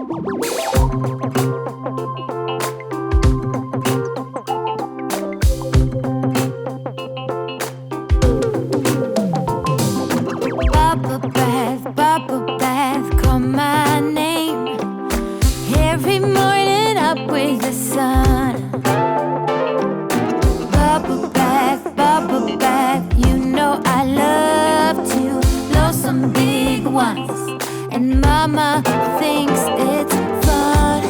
Bubble bath, call my name. Every morning up with the sun. Bubble bath, you know I love to blow some big ones. And mama thinks it's fun.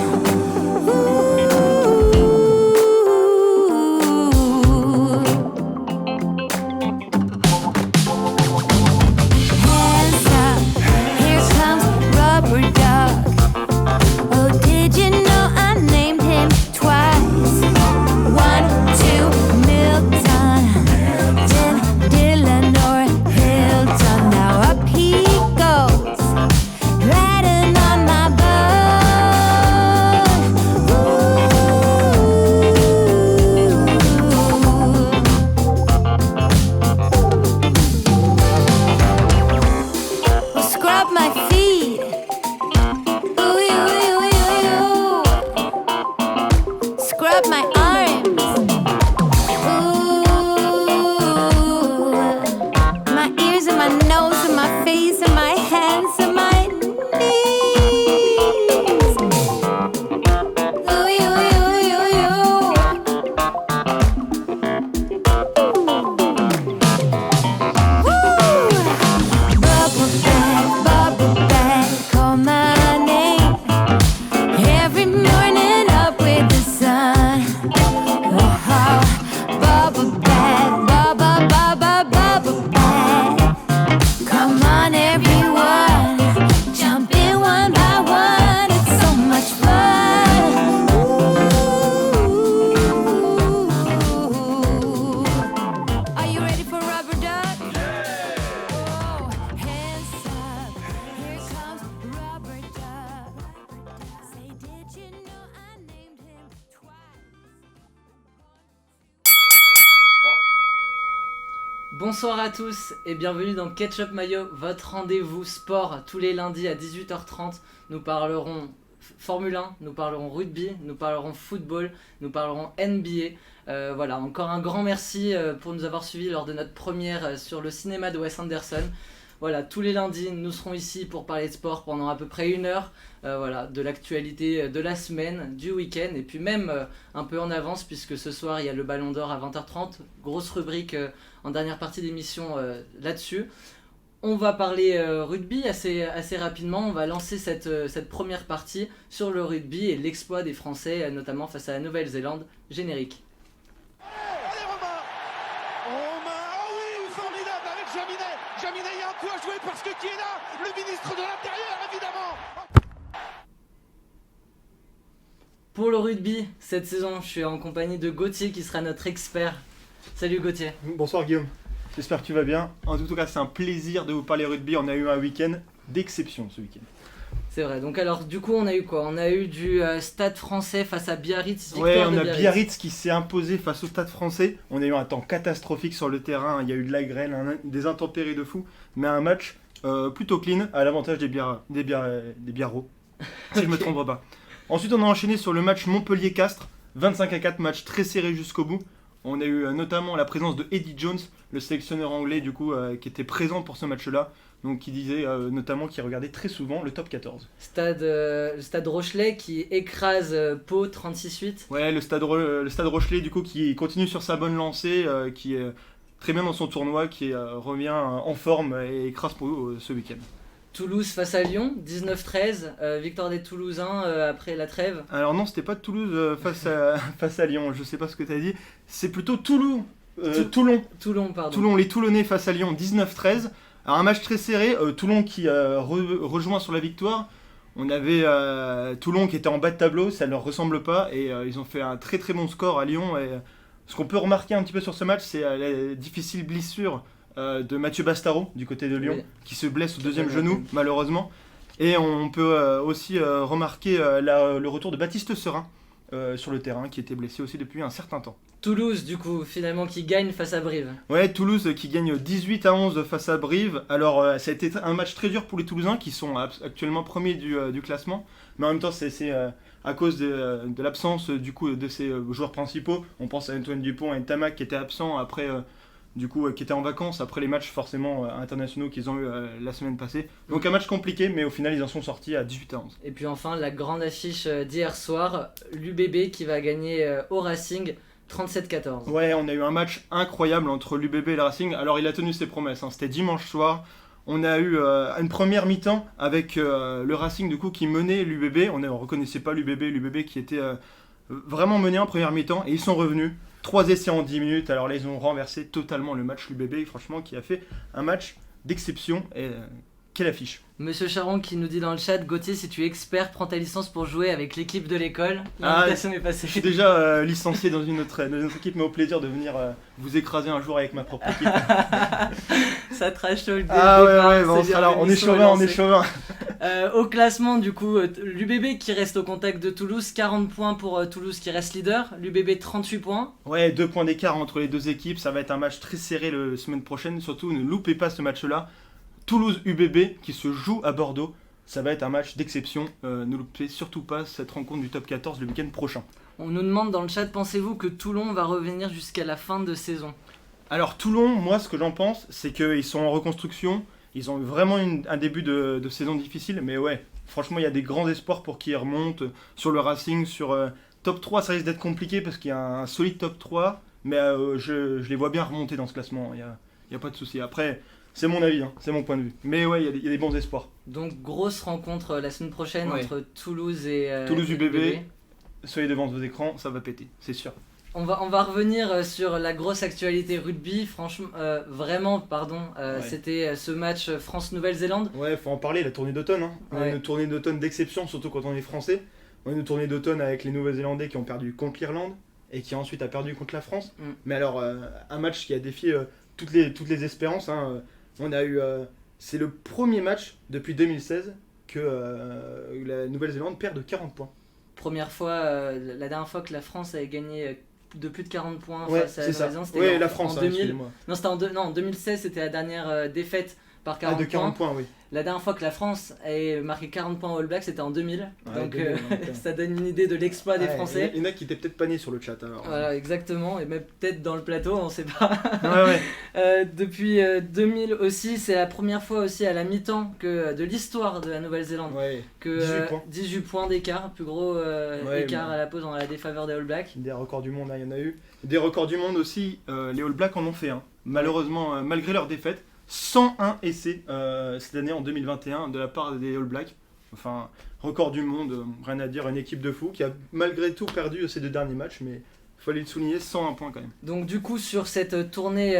Hands up, here comes Rubber Duck. Oh, did you know I named him twice? 1, 2, Milton, then Dylan or Hilton. Now up he goes, riding on my boat. Well, scrub my feet. Ooh, ooh, ooh, ooh, ooh. Scrub my arms. Ooh, my ears and my nose and my face and my hands and my knees. Ooh, ooh, ooh, ooh, ooh. Woo! Bubble bath, call my name. Every morning up with the sun. Oh, bubble bath, bubble bath. Come on, everyone, jump in one by one. It's so much fun. Ooh. Are you ready for Rubber Duck? Oh, hands up, here comes Rubber Duck. Say, did you know I named him twice? Bonsoir à tous et bienvenue dans Ketchup Mayo, votre rendez-vous sport tous les lundis à 18h30. Nous parlerons Formule 1, nous parlerons rugby, nous parlerons football, nous parlerons NBA. Voilà, encore un grand merci pour nous avoir suivis lors de notre première sur le cinéma de Wes Anderson. Voilà, tous les lundis, nous serons ici pour parler de sport pendant à peu près 1 heure, voilà, de l'actualité de la semaine, du week-end, et puis même un peu en avance, puisque ce soir, il y a le Ballon d'Or à 20h30, grosse rubrique en dernière partie d'émission là-dessus. On va parler rugby assez rapidement, on va lancer cette première partie sur le rugby et l'exploit des Français, notamment face à la Nouvelle-Zélande. Générique. Allez Romain, oh oui, formidable avec Jaminet. Jaminet, il y a un coup à jouer parce que qui est là? Le ministre de l'Intérieur, évidemment. Pour le rugby, cette saison, je suis en compagnie de Gauthier qui sera notre expert. Salut Gauthier. Bonsoir Guillaume, j'espère que tu vas bien. En tout cas, c'est un plaisir de vous parler rugby. On a eu un week-end d'exception ce week-end. C'est vrai, donc alors du coup on a eu quoi? On a eu du Stade Français face à Biarritz. Ouais, on a Biarritz qui s'est imposé face au Stade Français. On a eu un temps catastrophique sur le terrain, il y a eu de la grêle, des intempéries de fou. Mais un match plutôt clean, à l'avantage des Biarros, si je me trompe pas. Ensuite on a enchaîné sur le match Montpellier-Castres, 25-4, match très serré jusqu'au bout. On a eu notamment la présence de Eddie Jones, le sélectionneur anglais du coup, qui était présent pour ce match-là. Donc qui disait notamment qu'il regardait très souvent le top 14. Le Stade Rochelet qui écrase Pau 36-8. Ouais, le Stade Rochelet du coup qui continue sur sa bonne lancée, qui est très bien dans son tournoi, qui revient en forme et écrase Pau ce week-end. Toulouse face à Lyon, 19-13, victoire des Toulousains après la trêve. Alors non, c'était pas Toulouse face à Lyon, je sais pas ce que t'as dit, c'est plutôt Toulon, les Toulonnais face à Lyon, 19-13. Alors un match très serré, Toulon qui rejoint sur la victoire. On avait Toulon qui était en bas de tableau, ça ne leur ressemble pas, et ils ont fait un très très bon score à Lyon. Et ce qu'on peut remarquer un petit peu sur ce match, c'est la difficile blessure de Mathieu Bastaro du côté de Lyon, oui, qui se blesse au deuxième genou malheureusement. Et on peut aussi remarquer le retour de Baptiste Serin, sur le terrain, qui était blessé aussi depuis un certain temps. Toulouse, du coup, finalement, qui gagne face à Brive. Ouais, Toulouse qui gagne 18-11 face à Brive. Alors, ça a été un match très dur pour les Toulousains qui sont actuellement premiers du classement. Mais en même temps, c'est à cause de l'absence du coup, de ces joueurs principaux. On pense à Antoine Dupont et Ntamak qui étaient absents après, qui étaient en vacances après les matchs forcément internationaux qu'ils ont eu la semaine passée. Donc, un match compliqué, mais au final, ils en sont sortis à 18-11. Et puis enfin, la grande affiche d'hier soir, l'UBB qui va gagner au Racing 37-14. Ouais, on a eu un match incroyable entre l'UBB et le Racing. Alors, il a tenu ses promesses, hein. C'était dimanche soir. On a eu une première mi-temps avec le Racing du coup qui menait l'UBB. On ne reconnaissait pas l'UBB qui était vraiment mené en première mi-temps. Et ils sont revenus. 3 essais en 10 minutes. Alors là, ils ont renversé totalement le match l'UBB. Franchement, qui a fait un match d'exception. Et quelle affiche! Monsieur Charon qui nous dit dans le chat, Gauthier, si tu es expert, prends ta licence pour jouer avec l'équipe de l'école. L'invitation est passée. Je suis déjà licencié dans une autre équipe, mais au plaisir de venir vous écraser un jour avec ma propre équipe. Ça trash talk. Ouais, bon, alors, on est chauvin. Au classement, du coup, l'UBB qui reste au contact de Toulouse, 40 points pour Toulouse qui reste leader, l'UBB 38 points. Ouais, 2 points d'écart entre les deux équipes, ça va être un match très serré la semaine prochaine, surtout ne loupez pas ce match-là. Toulouse-UBB qui se joue à Bordeaux, ça va être un match d'exception, ne loupez surtout pas cette rencontre du top 14 le week-end prochain. On nous demande dans le chat, pensez-vous que Toulon va revenir jusqu'à la fin de saison? Alors Toulon, moi ce que j'en pense, c'est qu'ils sont en reconstruction, ils ont vraiment un début de saison difficile, mais ouais, franchement il y a des grands espoirs pour qu'ils remontent sur le Racing, sur top 3, ça risque d'être compliqué parce qu'il y a un solide top 3, mais je les vois bien remonter dans ce classement, il n'y a pas de souci. Après, c'est mon avis, hein, c'est mon point de vue, mais ouais, il y a des bons espoirs. Donc grosse rencontre la semaine prochaine entre Toulouse et Toulouse-UBB, soyez devant vos écrans, ça va péter, c'est sûr. On va revenir sur la grosse actualité rugby, franchement, c'était ce match France-Nouvelle-Zélande. Ouais, faut en parler, la tournée d'automne, hein. Ouais. Une tournée d'automne d'exception, surtout quand on est français. On a une tournée d'automne avec les Nouvelle-Zélandais qui ont perdu contre l'Irlande et qui ensuite a perdu contre la France. Mais alors, un match qui a défié toutes les espérances, hein. On a eu, c'est le premier match depuis 2016 que la Nouvelle-Zélande perd de 40 points. Première fois, la dernière fois que la France avait gagné de plus de 40 points Ouais, face à la c'est ça. Nouvelle-Zélande, c'était Ouais, en, la France, en hein, 2000. excusez-moi. Non, c'était en 2016, c'était la dernière défaite par 40 de 40 points. points, oui. La dernière fois que la France avait marqué 40 points au All Blacks, c'était en 2000. Ouais, Donc 2000, ça donne une idée de l'exploit des Français. Il y en a qui étaient peut-être pas nés sur le chat alors. Voilà, exactement, et même peut-être dans le plateau, on sait pas. Ouais. Depuis 2000 aussi, c'est la première fois aussi à la mi-temps que de l'histoire de la Nouvelle-Zélande Ouais. que 18 points d'écart, plus gros écart à la pause dans la défaveur des All Blacks. Des records du monde, il y en a eu. Des records du monde aussi, les All Blacks en ont fait un. Malheureusement, malgré leur défaite, 101 essais cette année en 2021 de la part des All Blacks. Enfin, record du monde, rien à dire, une équipe de fous qui a malgré tout perdu ces 2 derniers matchs, mais il fallait le souligner, 101 points quand même. Donc du coup sur cette tournée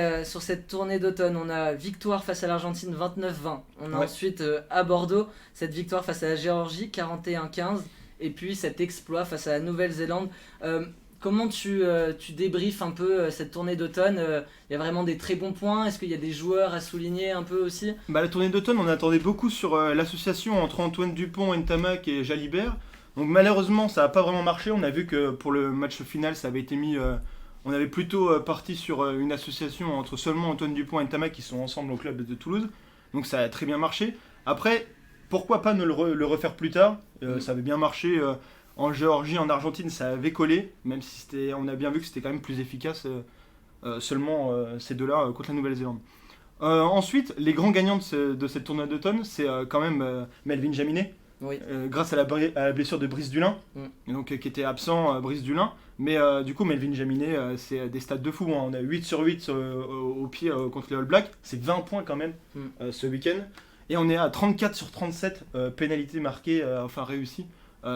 d'automne, on a victoire face à l'Argentine 29-20. On a ensuite à Bordeaux cette victoire face à la Géorgie 41-15 et puis cet exploit face à la Nouvelle-Zélande. Comment tu débriefes un peu cette tournée d'automne? Il y a vraiment des très bons points. Est-ce qu'il y a des joueurs à souligner un peu aussi? La tournée d'automne, on attendait beaucoup sur l'association entre Antoine Dupont, Ntamak et Jalibert. Donc malheureusement, ça n'a pas vraiment marché. On a vu que pour le match final, ça avait été mis... on avait plutôt parti sur une association entre seulement Antoine Dupont et Ntamak qui sont ensemble au club de Toulouse. Donc ça a très bien marché. Après, pourquoi pas ne le refaire plus tard? Ça avait bien marché... En Géorgie, en Argentine, ça avait collé, même si on a bien vu que c'était quand même plus efficace seulement ces deux-là contre la Nouvelle-Zélande. Ensuite, les grands gagnants de cette tournée d'automne, c'est quand même Melvin Jaminet, grâce à la blessure de Brice Dulin, donc, qui était absent, Brice Dulin. Mais du coup, Melvin Jaminet, c'est des stats de fou. Hein. On a 8 sur 8 au pied contre les All Blacks, c'est 20 points quand même ce week-end. Et on est à 34 sur 37 pénalités marquées, réussies.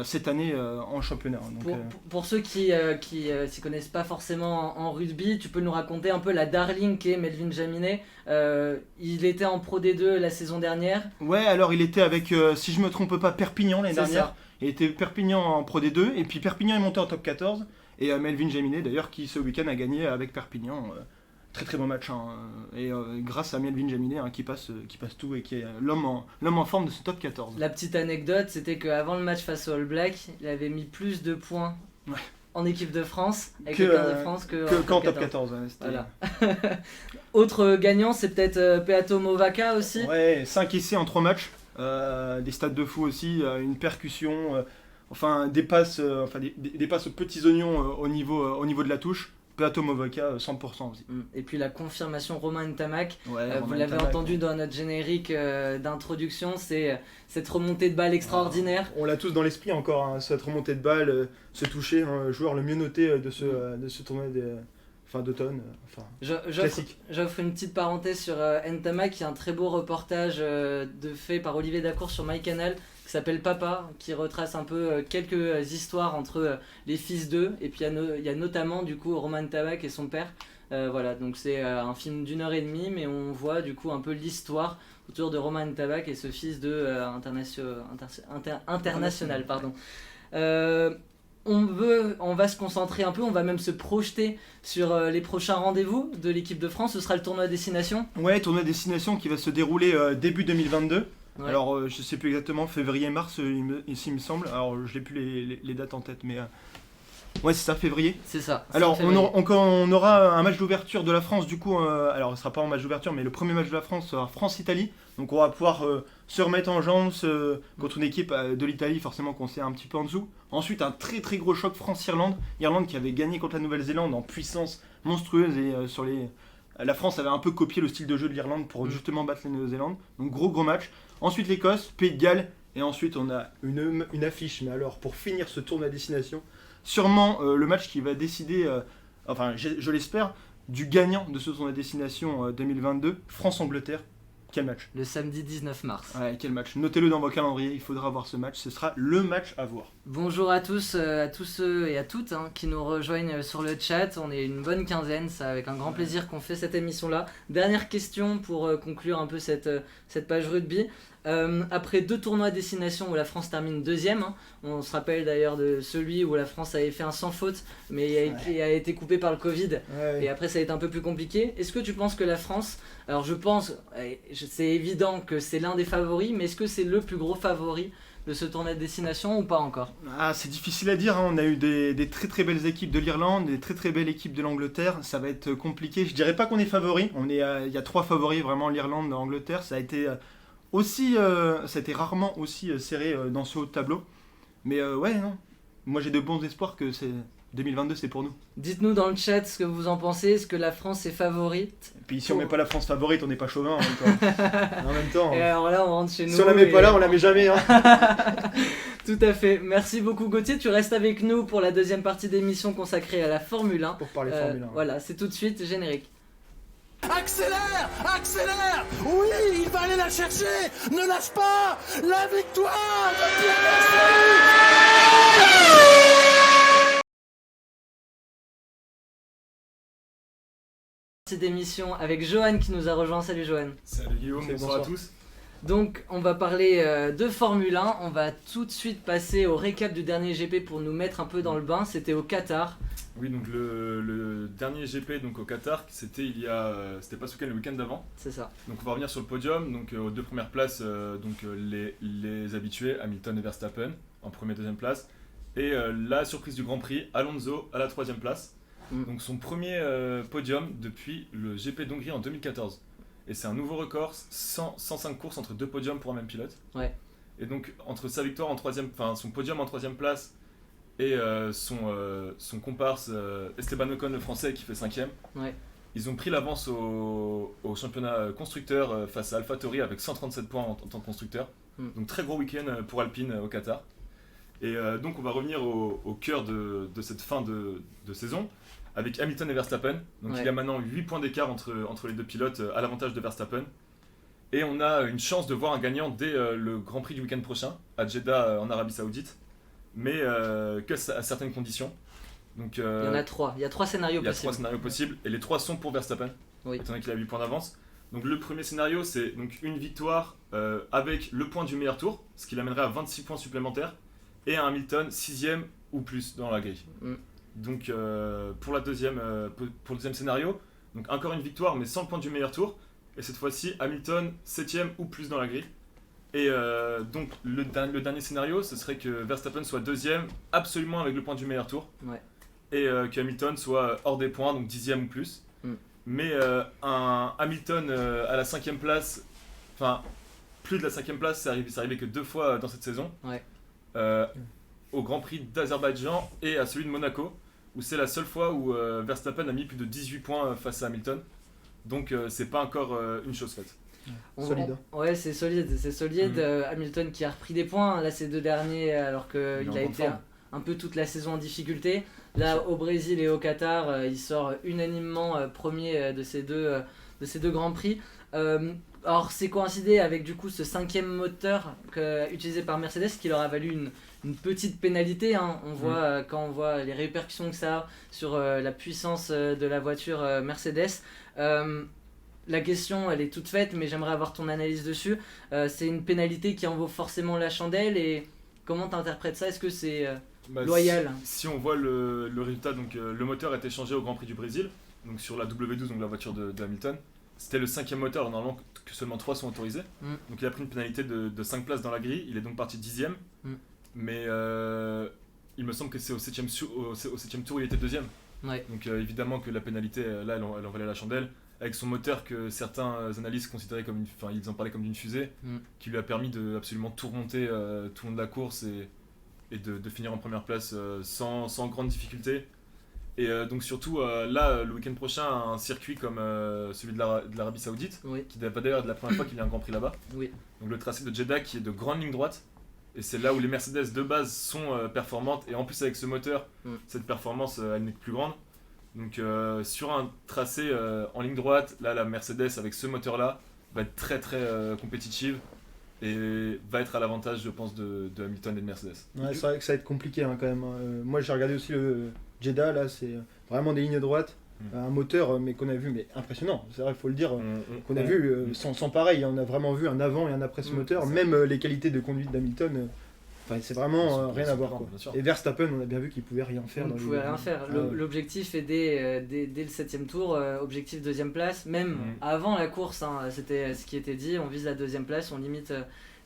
Cette année en championnat. Donc, pour ceux qui s'y connaissent pas forcément en rugby, tu peux nous raconter un peu la darling qu'est Melvin Jaminet. Il était en Pro D2 la saison dernière. Ouais, alors il était avec, si je me trompe pas, Perpignan l'année dernière. Ça. Il était Perpignan en Pro D2 et puis Perpignan est monté en top 14. Et Melvin Jaminet d'ailleurs qui ce week-end a gagné avec Perpignan. Très très bon match, hein. Et grâce à Melvin Jaminet qui passe tout et qui est l'homme en forme de ce top 14. La petite anecdote, c'était qu'avant le match face au All Blacks, il avait mis plus de points Ouais. en équipe de France, avec Que, le 15 de France, Qu'en top 14. Ouais, c'était- Voilà. Autre gagnant, c'est peut-être Peato Movaca aussi. Ouais, 5 essais en 3 matchs, des stats de fou aussi, une percussion, enfin des passes, des passes aux petits oignons au niveau de la touche. Peato Movaca, 100% aussi. Et puis la confirmation Romain Ntamak. Ouais, Vous Romain l'avez Ntamak, entendu dans notre générique d'introduction, c'est cette remontée de balle extraordinaire. On l'a tous dans l'esprit encore, hein, cette remontée de balle, ce toucher, hein, le joueur le mieux noté de ce tournoi d'automne. Classique. J'offre une petite parenthèse sur Ntamak, qui a un très beau reportage fait par Olivier Dacour sur MyCanal, qui s'appelle Papa, qui retrace un peu quelques histoires entre les fils d'eux, et puis il y a notamment du coup Romain Ntamak et son père. Voilà, donc c'est un film d'1h30, mais on voit du coup un peu l'histoire autour de Romain Ntamak et ce fils de international. Pardon. On va se concentrer un peu, on va même se projeter sur les prochains rendez-vous de l'équipe de France. Ce sera le tournoi destination. Ouais, tournoi destination qui va se dérouler début 2022. Ouais. Alors, je sais plus exactement, février-mars, il me semble. Alors, je n'ai plus les dates en tête, mais... Ouais, c'est ça, février. C'est ça. Alors, février. on aura un match d'ouverture de la France, du coup, alors ce sera pas un match d'ouverture, mais le premier match de la France sera France-Italie. Donc on va pouvoir se remettre en jambes contre une équipe de l'Italie, forcément qu'on sait un petit peu en dessous. Ensuite, un très très gros choc France-Irlande. Irlande qui avait gagné contre la Nouvelle-Zélande en puissance monstrueuse et la France avait un peu copié le style de jeu de l'Irlande pour justement battre la Nouvelle-Zélande. Donc gros match. Ensuite l'Écosse, Pays de Galles, et ensuite on a une affiche, mais alors pour finir ce tournoi à destination, sûrement le match qui va décider, je l'espère, du gagnant de ce tournoi à destination 2022, France-Angleterre. Quel match? Le samedi 19 mars. Ouais, quel match? Notez-le dans vos calendriers, il faudra voir ce match, ce sera le match à voir. Bonjour à tous ceux et à toutes qui nous rejoignent sur le chat. On est une bonne quinzaine, c'est avec un grand plaisir qu'on fait cette émission-là. Dernière question pour conclure un peu cette page rugby. Après 2 tournois à destination où la France termine 2ème, on se rappelle d'ailleurs de celui où la France avait fait un sans faute mais a été coupé par le Covid, et après ça a été un peu plus compliqué. Est-ce que tu penses que la France, alors je pense, c'est évident que c'est l'un des favoris, mais est-ce que c'est le plus gros favori de ce tournoi de destination ou pas encore? C'est difficile à dire, hein. On a eu des très très belles équipes de l'Irlande, des très très belles équipes de l'Angleterre, ça va être compliqué. Je dirais pas qu'on est favori, il y a 3 favoris vraiment, l'Irlande, l'Angleterre, ça a été rarement aussi serré dans ce haut de tableau. Mais ouais, non. Moi j'ai de bons espoirs que 2022 c'est pour nous. Dites-nous dans le chat ce que vous en pensez. Est-ce que la France est favorite? Et puis si on met pas la France favorite, on n'est pas chauvin en même temps. En même temps, Et alors là on rentre chez nous. si on la met pas là, on la met jamais. Hein. Tout à fait. Merci beaucoup Gauthier. Tu restes avec nous pour la deuxième partie d'émission consacrée à la Formule 1. Pour parler Formule 1. Voilà, c'est tout de suite générique. Accélère, accélère. Oui, il va aller la chercher. Ne lâche pas. La victoire de Pierre Gasly. D'émission avec Johan qui nous a rejoint. Salut Johan. Salut Guillaume, bonsoir à tous. Donc on va parler de Formule 1, on va tout de suite passer au récap du dernier GP pour nous mettre un peu dans le bain. C'était au Qatar. Oui, donc le dernier GP donc au Qatar, c'était pas ce week-end, le week-end d'avant. C'est ça. Donc on va revenir sur le podium, donc aux 2 premières places, les habitués, Hamilton et Verstappen, en première et 2e place. Et la surprise du Grand Prix, Alonso à la 3e place. Donc son premier podium depuis le GP d'Hongrie en 2014. Et c'est un nouveau record, 105 courses entre 2 podiums pour un même pilote. Ouais. Et donc entre sa victoire en 3e, son podium en 3e place et son comparse Esteban Ocon le français qui fait 5e, ouais. Ils ont pris l'avance au championnat constructeur face à AlphaTauri avec 137 points en tant que constructeur. Donc très gros week-end pour Alpine au Qatar. Et donc on va revenir au cœur de cette fin de saison avec Hamilton et Verstappen. Donc il y a maintenant 8 points d'écart entre les 2 pilotes à l'avantage de Verstappen. Et on a une chance de voir un gagnant dès le Grand Prix du week-end prochain à Jeddah en Arabie Saoudite, mais que à certaines conditions. Donc, il y en a 3, il y a 3 scénarios possibles. Il y a 3 scénarios possibles et les 3 sont pour Verstappen, étant donné qu'il a 8 points d'avance. Donc le premier scénario c'est donc une victoire avec le point du meilleur tour, ce qui l'amènerait à 26 points supplémentaires, et un Hamilton 6ème ou plus dans la grille. Donc pour le deuxième scénario, donc encore une victoire mais sans le point du meilleur tour, et cette fois-ci Hamilton 7ème ou plus dans la grille. Et donc le dernier scénario, ce serait que Verstappen soit deuxième, absolument avec le point du meilleur tour. Ouais. Et que Hamilton soit hors des points, donc 10e ou plus. Mais un Hamilton à la 5e place, enfin plus de la 5e place, c'est arrivé que 2 fois dans cette saison. Ouais. Au Grand Prix d'Azerbaïdjan et à celui de Monaco, où c'est la seule fois où Verstappen a mis plus de 18 points face à Hamilton. Donc c'est pas encore une chose faite. Solide. Ouais, c'est solide. Hamilton qui a repris des points là ces 2 derniers, alors qu'il a été un peu toute la saison en difficulté. Là, au Brésil et au Qatar, il sort unanimement premier de ces deux grands prix. Alors, c'est coïncidé avec du coup ce 5e moteur utilisé par Mercedes qui leur a valu une petite pénalité. Hein. On voit quand on voit les répercussions que ça a sur la puissance de la voiture Mercedes. La question, elle est toute faite, mais j'aimerais avoir ton analyse dessus. C'est une pénalité qui en vaut forcément la chandelle, et comment tu interprètes ça? Est-ce que c'est loyal? Si on voit le résultat, donc le moteur a été changé au Grand Prix du Brésil, donc sur la W12, donc la voiture de Hamilton. C'était le 5e moteur, normalement que seulement 3 sont autorisés. Donc il a pris une pénalité de 5 places dans la grille, il est donc parti 10e. Mais il me semble que c'est au 7e tour il était 2e. Ouais. Donc évidemment que la pénalité, là, elle en valait la chandelle. Avec son moteur que certains analystes considéraient comme ils en parlaient comme d'une fusée, qui lui a permis de absolument tout remonter tout le long de la course et de finir en première place sans grande difficulté. Et donc surtout là, le week-end prochain, un circuit comme celui de l'Arabie Saoudite, qui n'est pas d'ailleurs de la première fois qu'il y a un Grand Prix là-bas. Donc le tracé de Jeddah qui est de grande ligne droite. Et c'est là où les Mercedes de base sont performantes. Et en plus avec ce moteur, cette performance elle n'est que plus grande. Donc sur un tracé en ligne droite, là la Mercedes avec ce moteur là va être très très compétitive et va être à l'avantage je pense de Hamilton et de Mercedes. Ouais, c'est vrai que ça va être compliqué quand même. Moi j'ai regardé aussi le Jeddah, là c'est vraiment des lignes droites, un moteur mais qu'on a vu mais impressionnant, c'est vrai, il faut le dire, qu'on a vu sans pareil, on a vraiment vu un avant et un après ce moteur, même les qualités de conduite d'Hamilton. C'est vraiment rien à voir. Quoi. Et Verstappen, on a bien vu qu'il pouvait rien faire. Il ne pouvait rien faire. L'objectif est dès le 7e tour, objectif 2e place. Même avant la course, hein, c'était ce qui était dit, on vise la 2e place, on limite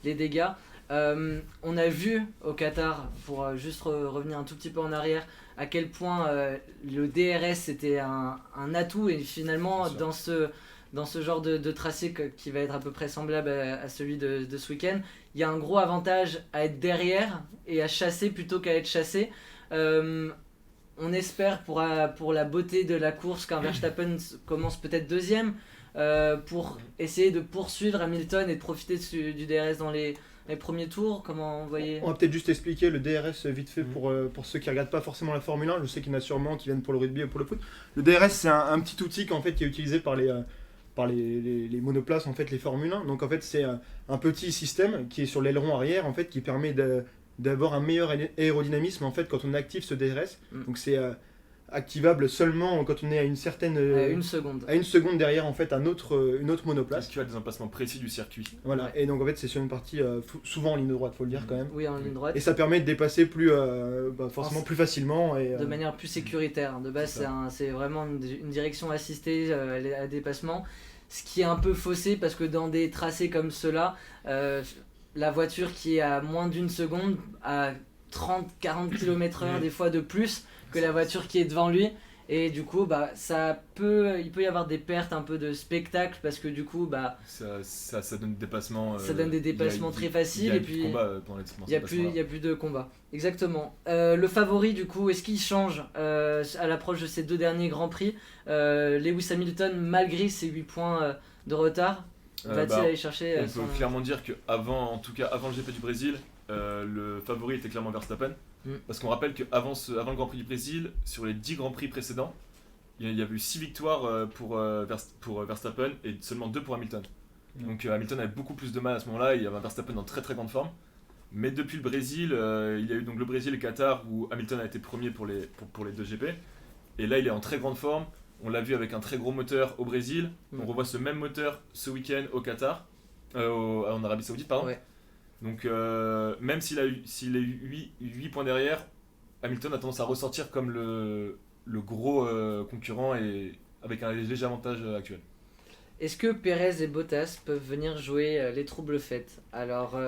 les dégâts. On a vu au Qatar, pour juste revenir un tout petit peu en arrière, à quel point le DRS était un atout. Et finalement, dans ce genre de tracé qui va être à peu près semblable à celui de ce week-end, il y a un gros avantage à être derrière et à chasser plutôt qu'à être chassé. On espère pour la beauté de la course qu'un Verstappen commence peut-être 2e pour essayer de poursuivre Hamilton et de profiter du DRS dans les premiers tours. Comment vous voyez? On va peut-être juste expliquer le DRS vite fait pour ceux qui ne regardent pas forcément la Formule 1. Je sais qu'il y en a sûrement qui viennent pour le rugby ou pour le foot. Le DRS, c'est un petit outil qui est utilisé par les monoplaces, en fait, les Formule 1. Donc en fait c'est un petit système qui est sur l'aileron arrière, en fait, qui permet d'avoir un meilleur aérodynamisme en fait quand on active ce DRS. Donc c'est activable seulement quand on est à une certaine à une seconde derrière en fait une autre monoplace qui a des emplacements précis du circuit. Voilà. Et donc en fait c'est sur une partie souvent en ligne droite, faut le dire quand même. Oui, en ligne droite. Et ça permet de dépasser plus plus facilement et de manière plus sécuritaire. De base c'est vraiment une direction assistée à dépassement, ce qui est un peu faussé parce que dans des tracés comme ceux-là, la voiture qui est à moins d'une seconde à 30-40 km/h des fois de plus que la voiture qui est devant lui, et du coup il peut y avoir des pertes un peu de spectacle parce que du coup ça donne des dépassements très faciles, et puis il y a plus de combat. Exactement. Le favori du coup, est-ce qu'il change à l'approche de ces 2 derniers Grands Prix? Lewis Hamilton, malgré ses 8 points de retard, va-t-il aller chercher on peut clairement dire que en tout cas avant le GP du Brésil, le favori était clairement Verstappen. Parce qu'on rappelle qu'avant le Grand Prix du Brésil, sur les 10 Grands Prix précédents, il y avait eu 6 victoires pour Verstappen et seulement 2 pour Hamilton. Donc Hamilton avait beaucoup plus de mal à ce moment-là, il y avait un Verstappen en très très grande forme. Mais depuis le Brésil, il y a eu donc le Brésil et le Qatar où Hamilton a été premier pour les 2 GP. Et là il est en très grande forme, on l'a vu avec un très gros moteur au Brésil, on revoit ce même moteur ce week-end au Qatar, en Arabie Saoudite pardon. Ouais. Donc même s'il a eu 8 points derrière, Hamilton a tendance à ressortir comme le gros concurrent et avec un léger avantage actuel. Est-ce que Pérez et Bottas peuvent venir jouer les troubles faits? Alors,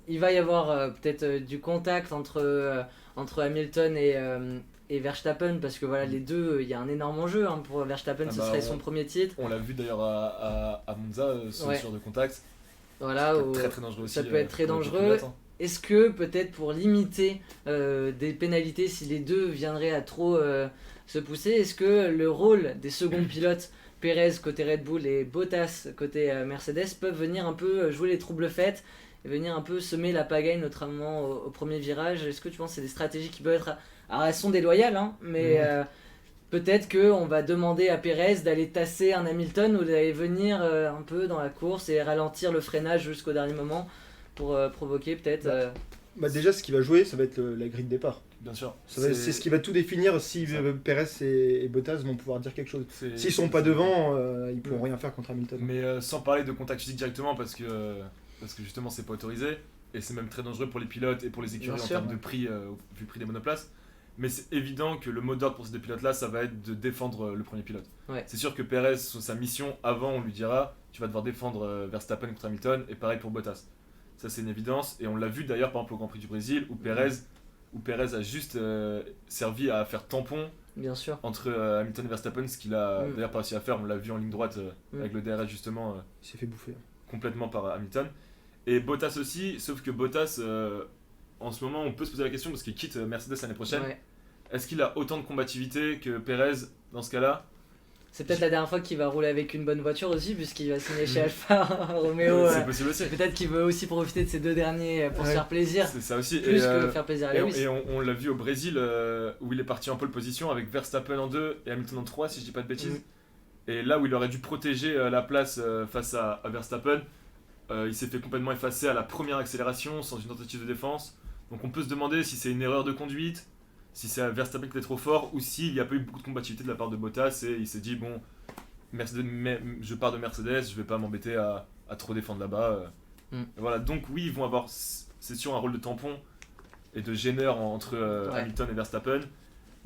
il va y avoir peut-être du contact entre Hamilton et Verstappen, parce que voilà, les deux, il y a un énorme enjeu hein, pour Verstappen, ce serait son premier titre. On l'a vu d'ailleurs à Monza, ce genre de contact. Voilà, ça peut être très très dangereux aussi. Ça peut être très dangereux. Est-ce que peut-être pour limiter des pénalités, si les deux viendraient à trop se pousser, est-ce que le rôle des seconds pilotes, Pérez côté Red Bull et Bottas côté Mercedes, peuvent venir un peu jouer les troubles faits et venir un peu semer la pagaille, notamment au premier virage? Est-ce que tu penses que c'est des stratégies qui peuvent être... Alors elles sont déloyales, hein, mais peut-être qu'on va demander à Pérez d'aller tasser un Hamilton ou d'aller venir un peu dans la course et ralentir le freinage jusqu'au dernier moment pour provoquer peut-être... Déjà, ce qui va jouer, ça va être la grille de départ. Bien sûr. C'est ce qui va tout définir si Pérez et Bottas vont pouvoir dire quelque chose. S'ils sont pas devant, ils pourront rien faire contre Hamilton. Mais sans parler de contact physique directement, parce que justement c'est pas autorisé, et c'est même très dangereux pour les pilotes et pour les écuries en termes de prix, vu le prix des monoplaces. Mais c'est évident que le mot d'ordre pour ces deux pilotes-là, ça va être de défendre le premier pilote. Ouais. C'est sûr que Pérez, sa mission, avant on lui dira, tu vas devoir défendre Verstappen contre Hamilton, et pareil pour Bottas. Ça c'est une évidence, et on l'a vu d'ailleurs par exemple au Grand Prix du Brésil, où Pérez a juste servi à faire tampon Bien sûr. entre Hamilton et Verstappen, ce qu'il a d'ailleurs pas réussi à faire. On l'a vu en ligne droite avec le DRS justement. Il s'est fait bouffer. Complètement par Hamilton. Et Bottas aussi, sauf que Bottas, en ce moment, on peut se poser la question parce qu'il quitte Mercedes l'année prochaine. Ouais. Est-ce qu'il a autant de combativité que Pérez dans ce cas-là? C'est peut-être la dernière fois qu'il va rouler avec une bonne voiture aussi, puisqu'il va signer chez Alfa Romeo. C'est possible aussi. Peut-être qu'il veut aussi profiter de ces deux derniers pour se faire plaisir. C'est ça aussi. Plus que faire plaisir à Lewis. Et on l'a vu au Brésil, où il est parti en pole position avec Verstappen en 2 et Hamilton en 3, si je dis pas de bêtises. Et là où il aurait dû protéger la place face à Verstappen, il s'est fait complètement effacer à la première accélération sans une tentative de défense. Donc on peut se demander si c'est une erreur de conduite, si c'est Verstappen qui est trop fort, ou s'il n'y a pas eu beaucoup de combativité de la part de Bottas et il s'est dit bon, je pars de Mercedes, je vais pas m'embêter à trop défendre là-bas. Voilà, donc oui, ils vont avoir, c'est sûr, un rôle de tampon et de gêneur entre Hamilton et Verstappen.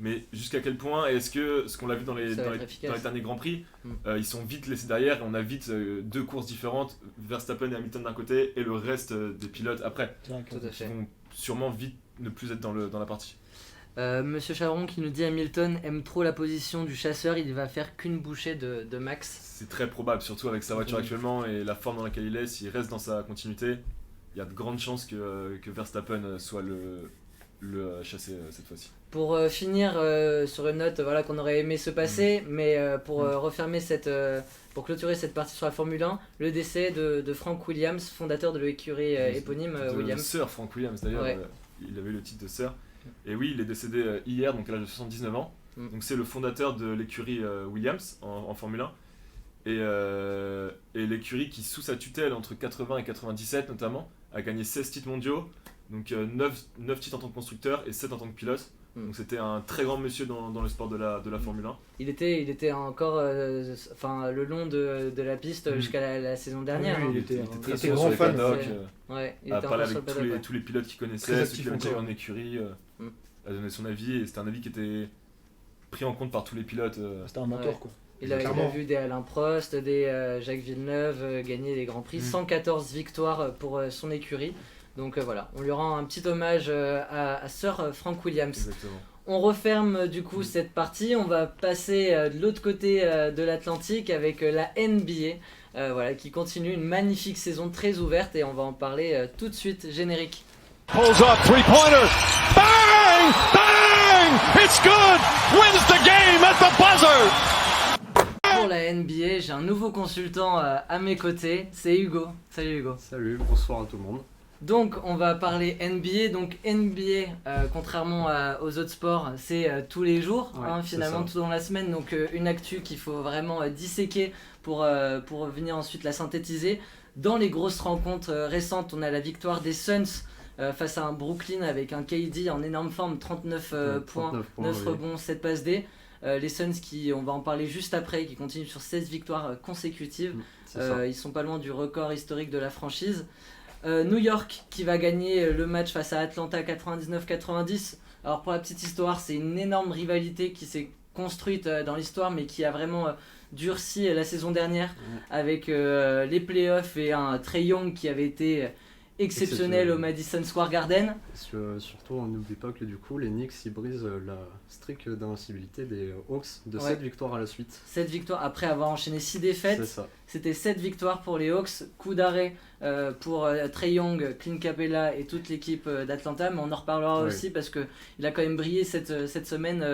Mais jusqu'à quel point est-ce que, ce qu'on l'a vu dans les derniers Grands Prix, ils sont vite laissés derrière et on a vite deux courses différentes, Verstappen et Hamilton d'un côté et le reste des pilotes après. Tout à fait. Ils vont sûrement vite ne plus être dans la partie. Monsieur Charon qui nous dit Hamilton aime trop la position du chasseur, il va faire qu'une bouchée de Max. C'est très probable, surtout avec sa voiture actuellement et la forme dans laquelle il est. S'il reste dans sa continuité, il y a de grandes chances que Verstappen soit le chassé cette fois-ci. Pour finir sur une note qu'on aurait aimé se passer, mais pour refermer pour clôturer cette partie sur la Formule 1, le décès de Frank Williams, fondateur de l'écurie éponyme Williams. Sir Frank Williams d'ailleurs, il avait eu le titre de Sir. Et oui, il est décédé hier, donc à l'âge de 79 ans. Donc c'est le fondateur de l'écurie Williams en Formule 1. Et l'écurie qui, sous sa tutelle entre 80 et 97 notamment, a gagné 16 titres mondiaux. Donc 9 titres en tant que constructeur et 7 en tant que pilote. Donc c'était un très grand monsieur dans le sport de la Formule 1. Il était encore le long de la piste jusqu'à la saison dernière. Oui, il était très souvent sur les paddocks. Il a parlé avec tous les pilotes qu'il connaissait, ceux qui avaient déjà eu en écurie, a donné son avis et c'était un avis qui était pris en compte par tous les pilotes. C'était un mentor quoi. Il a vu des Alain Prost, des Jacques Villeneuve gagner des Grands Prix, 114 victoires pour son écurie. Donc voilà, on lui rend un petit hommage à Sir Frank Williams. Exactement. On referme du coup cette partie, on va passer de l'autre côté de l'Atlantique avec la NBA qui continue une magnifique saison très ouverte et on va en parler tout de suite. Générique. Pulls up, three-pointer, bang, bang, it's good, wins the game at the buzzer. Pour la NBA, j'ai un nouveau consultant à mes côtés, c'est Hugo. Salut Hugo. Salut, bonsoir à tout le monde. Donc on va parler NBA, donc NBA contrairement aux autres sports c'est tous les jours finalement tout au long de la semaine, donc une actu qu'il faut vraiment disséquer pour venir ensuite la synthétiser. Dans les grosses rencontres récentes, on a la victoire des Suns face à un Brooklyn avec un KD en énorme forme, 39 points, 9 rebonds, 7 passes D. Les Suns qui, on va en parler juste après, qui continuent sur 16 victoires consécutives, ils sont pas loin du record historique de la franchise. New York qui va gagner le match face à Atlanta 99-90. Alors pour la petite histoire, c'est une énorme rivalité qui s'est construite dans l'histoire, mais qui a vraiment durci la saison dernière avec les playoffs et un Trae Young qui avait été exceptionnel au Madison Square Garden. Surtout, on n'oublie pas que du coup, les Knicks ils brisent la streak d'invincibilité des Hawks de 7 victoires à la suite. 7 victoires après avoir enchaîné 6 défaites. C'est ça. C'était 7 victoires pour les Hawks. Coup d'arrêt pour Trae Young, Clint Capella et toute l'équipe d'Atlanta. Mais on en reparlera aussi parce qu'il a quand même brillé cette semaine,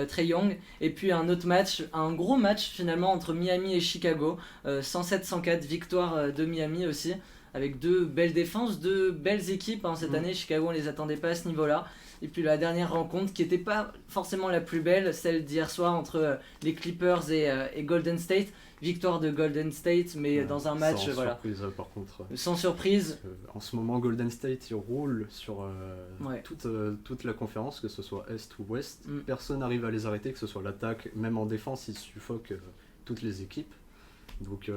Trae Young. Et puis un autre match, un gros match finalement entre Miami et Chicago. 107-104, victoire de Miami aussi. Avec deux belles défenses, deux belles équipes cette année. Chicago, on les attendait pas à ce niveau-là. Et puis la dernière rencontre qui n'était pas forcément la plus belle, celle d'hier soir entre les Clippers et Golden State. Victoire de Golden State, mais dans un match sans surprise par contre. Sans surprise. En ce moment, Golden State il roule sur toute la conférence, que ce soit Est ou Ouest. Personne n'arrive à les arrêter, que ce soit l'attaque, même en défense, ils suffoquent toutes les équipes. Donc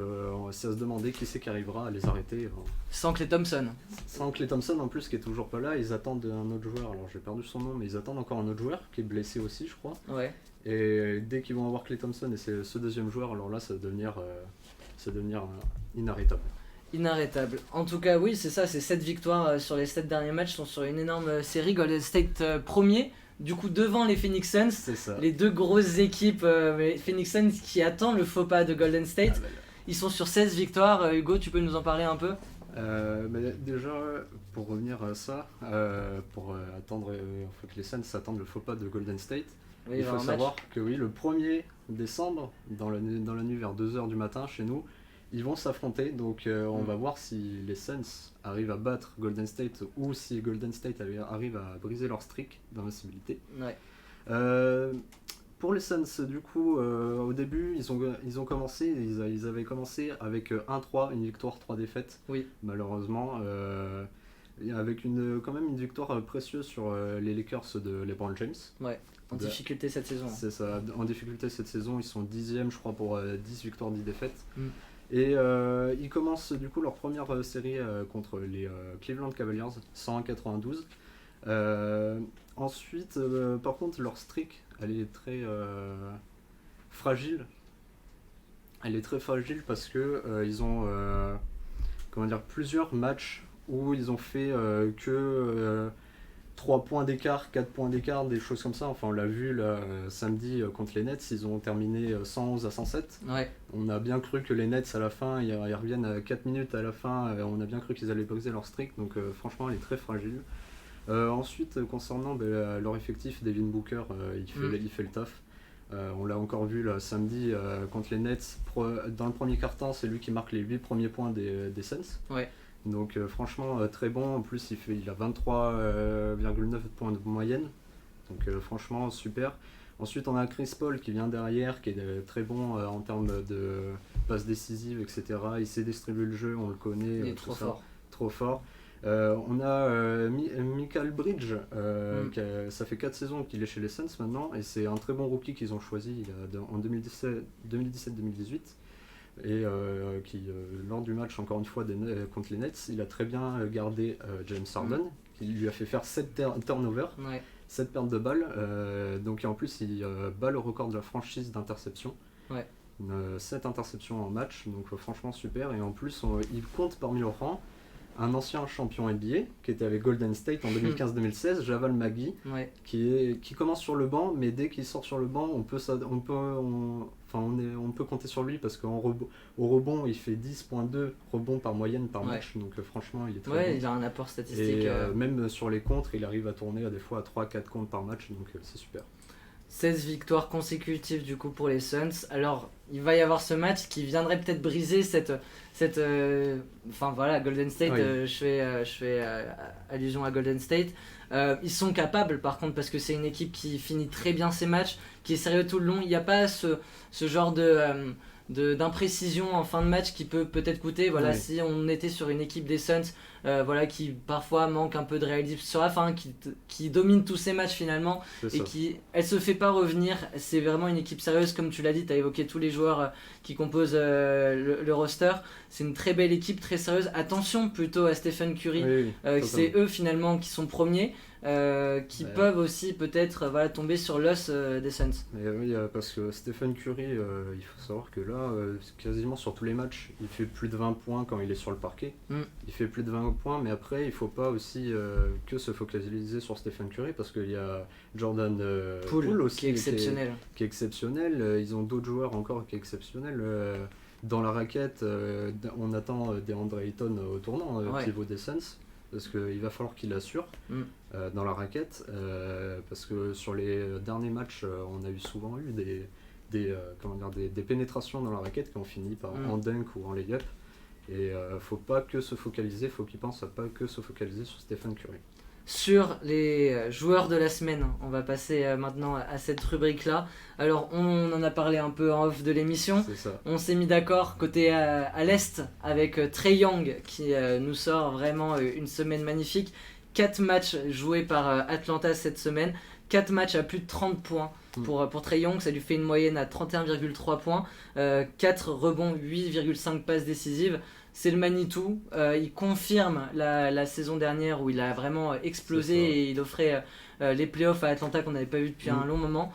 c'est à se demander qui c'est qui arrivera à les arrêter. Sans Klay Thompson. Sans Klay Thompson en plus qui est toujours pas là, ils attendent un autre joueur, alors j'ai perdu son nom, mais ils attendent encore un autre joueur qui est blessé aussi je crois. Ouais. Et dès qu'ils vont avoir Klay Thompson et c'est ce deuxième joueur, alors là ça va devenir inarrêtable. Inarrêtable. En tout cas oui c'est ça, c'est 7 victoires sur les 7 derniers matchs, sont sur une énorme série. Golden State premier. Du coup, devant les Phoenix Suns, les deux grosses équipes, Phoenix Suns qui attendent le faux pas de Golden State, ils sont sur 16 victoires. Hugo, tu peux nous en parler un peu ? Déjà, pour revenir à ça, pour attendre faut que les Suns attendent le faux pas de Golden State, il faut savoir que oui, le 1er décembre, dans la nuit vers 2h du matin chez nous, ils vont s'affronter, donc on va voir si les Suns arrivent à battre Golden State ou si Golden State arrive à briser leur streak d'invincibilité. Pour les Suns, du coup, au début, ils avaient commencé avec 1-3, une victoire, 3 défaites. Oui. Malheureusement, avec quand même une victoire précieuse sur les Lakers de LeBron James. Ouais. En difficulté cette saison. C'est ça, en difficulté cette saison, ils sont 10e, je crois, pour 10 victoires, 10 défaites. Et ils commencent du coup leur première série contre les Cleveland Cavaliers, 101-92. Ensuite, par contre, leur streak, elle est très fragile. Elle est très fragile parce que ils ont plusieurs matchs où ils ont fait que 3 points d'écart, 4 points d'écart, des choses comme ça. Enfin, on l'a vu là, samedi contre les Nets, ils ont terminé 111-107. Ouais. On a bien cru que les Nets à la fin, ils reviennent à 4 minutes à la fin, on a bien cru qu'ils allaient briser leur streak, donc franchement elle est très fragile. Ensuite, concernant leur effectif, Devin Booker, il fait le taf. On l'a encore vu là, samedi contre les Nets, dans le premier quart-temps, c'est lui qui marque les 8 premiers points des Suns. Ouais. Donc franchement très bon, en plus il a 23,9 points de moyenne, donc franchement super. Ensuite on a Chris Paul qui vient derrière, qui est très bon en termes de passes décisives, etc. Il sait distribuer le jeu, on le connaît. Il est trop fort. On a Michael Bridge, ça fait 4 saisons qu'il est chez les Suns maintenant, et c'est un très bon rookie qu'ils ont choisi en 2017-2018. Et qui, lors du match encore une fois contre les Nets, il a très bien gardé James Harden, qui lui a fait faire 7 turnovers, 7 pertes de balles, donc en plus il bat le record de la franchise d'interception. 7 interceptions en match, donc franchement super, et en plus il compte parmi leurs rangs un ancien champion NBA qui était avec Golden State en 2015-2016, Javal Magui, qui commence sur le banc, mais dès qu'il sort sur le banc, on peut compter sur lui parce qu'au rebond, il fait 10.2 rebonds par moyenne par match, donc franchement, il est très bon. Il a un apport statistique. Et même sur les contres, il arrive à tourner des fois à 3-4 contres par match, donc c'est super. 16 victoires consécutives du coup pour les Suns. Alors il va y avoir ce match qui viendrait peut-être briser cette Golden State, je fais allusion à Golden State. Ils sont capables par contre, parce que c'est une équipe qui finit très bien ses matchs, qui est sérieux tout le long. Il n'y a pas ce genre d'imprécision en fin de match qui peut peut-être coûter. Si on était sur une équipe des Suns voilà, qui parfois manque un peu de réalisme sur la fin, qui domine tous ses matchs finalement, C'est et ça. elle se fait pas revenir. C'est vraiment une équipe sérieuse, comme tu l'as dit, tu as évoqué tous les joueurs qui composent le roster. C'est une très belle équipe, très sérieuse. Attention plutôt à Stephen Curry, Oui, c'est totalement. eux finalement qui sont premiers, qui Ouais. peuvent aussi peut-être voilà, tomber sur l'os des Suns. Et oui, parce que Stephen Curry, il faut savoir que là, quasiment sur tous les matchs, il fait plus de 20 points quand il est sur le parquet. Il fait plus de 20 points, mais après, il faut pas aussi que se focaliser sur Stephen Curry, parce qu'il y a Jordan Poole aussi, qui est exceptionnel. qui est exceptionnel. Ils ont d'autres joueurs encore qui est exceptionnel. Dans la raquette, on attend DeAndre Ayton au tournant, Ouais. pivot des Suns, parce qu'il va falloir qu'il assure dans la raquette, parce que sur les derniers matchs, on a souvent eu des pénétrations dans la raquette qui ont fini par en dunk ou en lay-up. Et faut pas que se focaliser, faut qu'ils pensent à pas que se focaliser sur Stephen Curry. Sur les joueurs de la semaine, on va passer maintenant à cette rubrique-là. Alors, on en a parlé un peu en off de l'émission. C'est ça. On s'est mis d'accord côté à l'Est avec Trae Young qui nous sort vraiment une semaine magnifique. 4 matchs joués par Atlanta cette semaine. 4 matchs à plus de 30 points pour Trae Young. Ça lui fait une moyenne à 31,3 points. 4 rebonds, 8,5 passes décisives. C'est le Manitou. Il confirme la saison dernière où il a vraiment explosé et il offrait les playoffs à Atlanta qu'on n'avait pas vu depuis un long moment.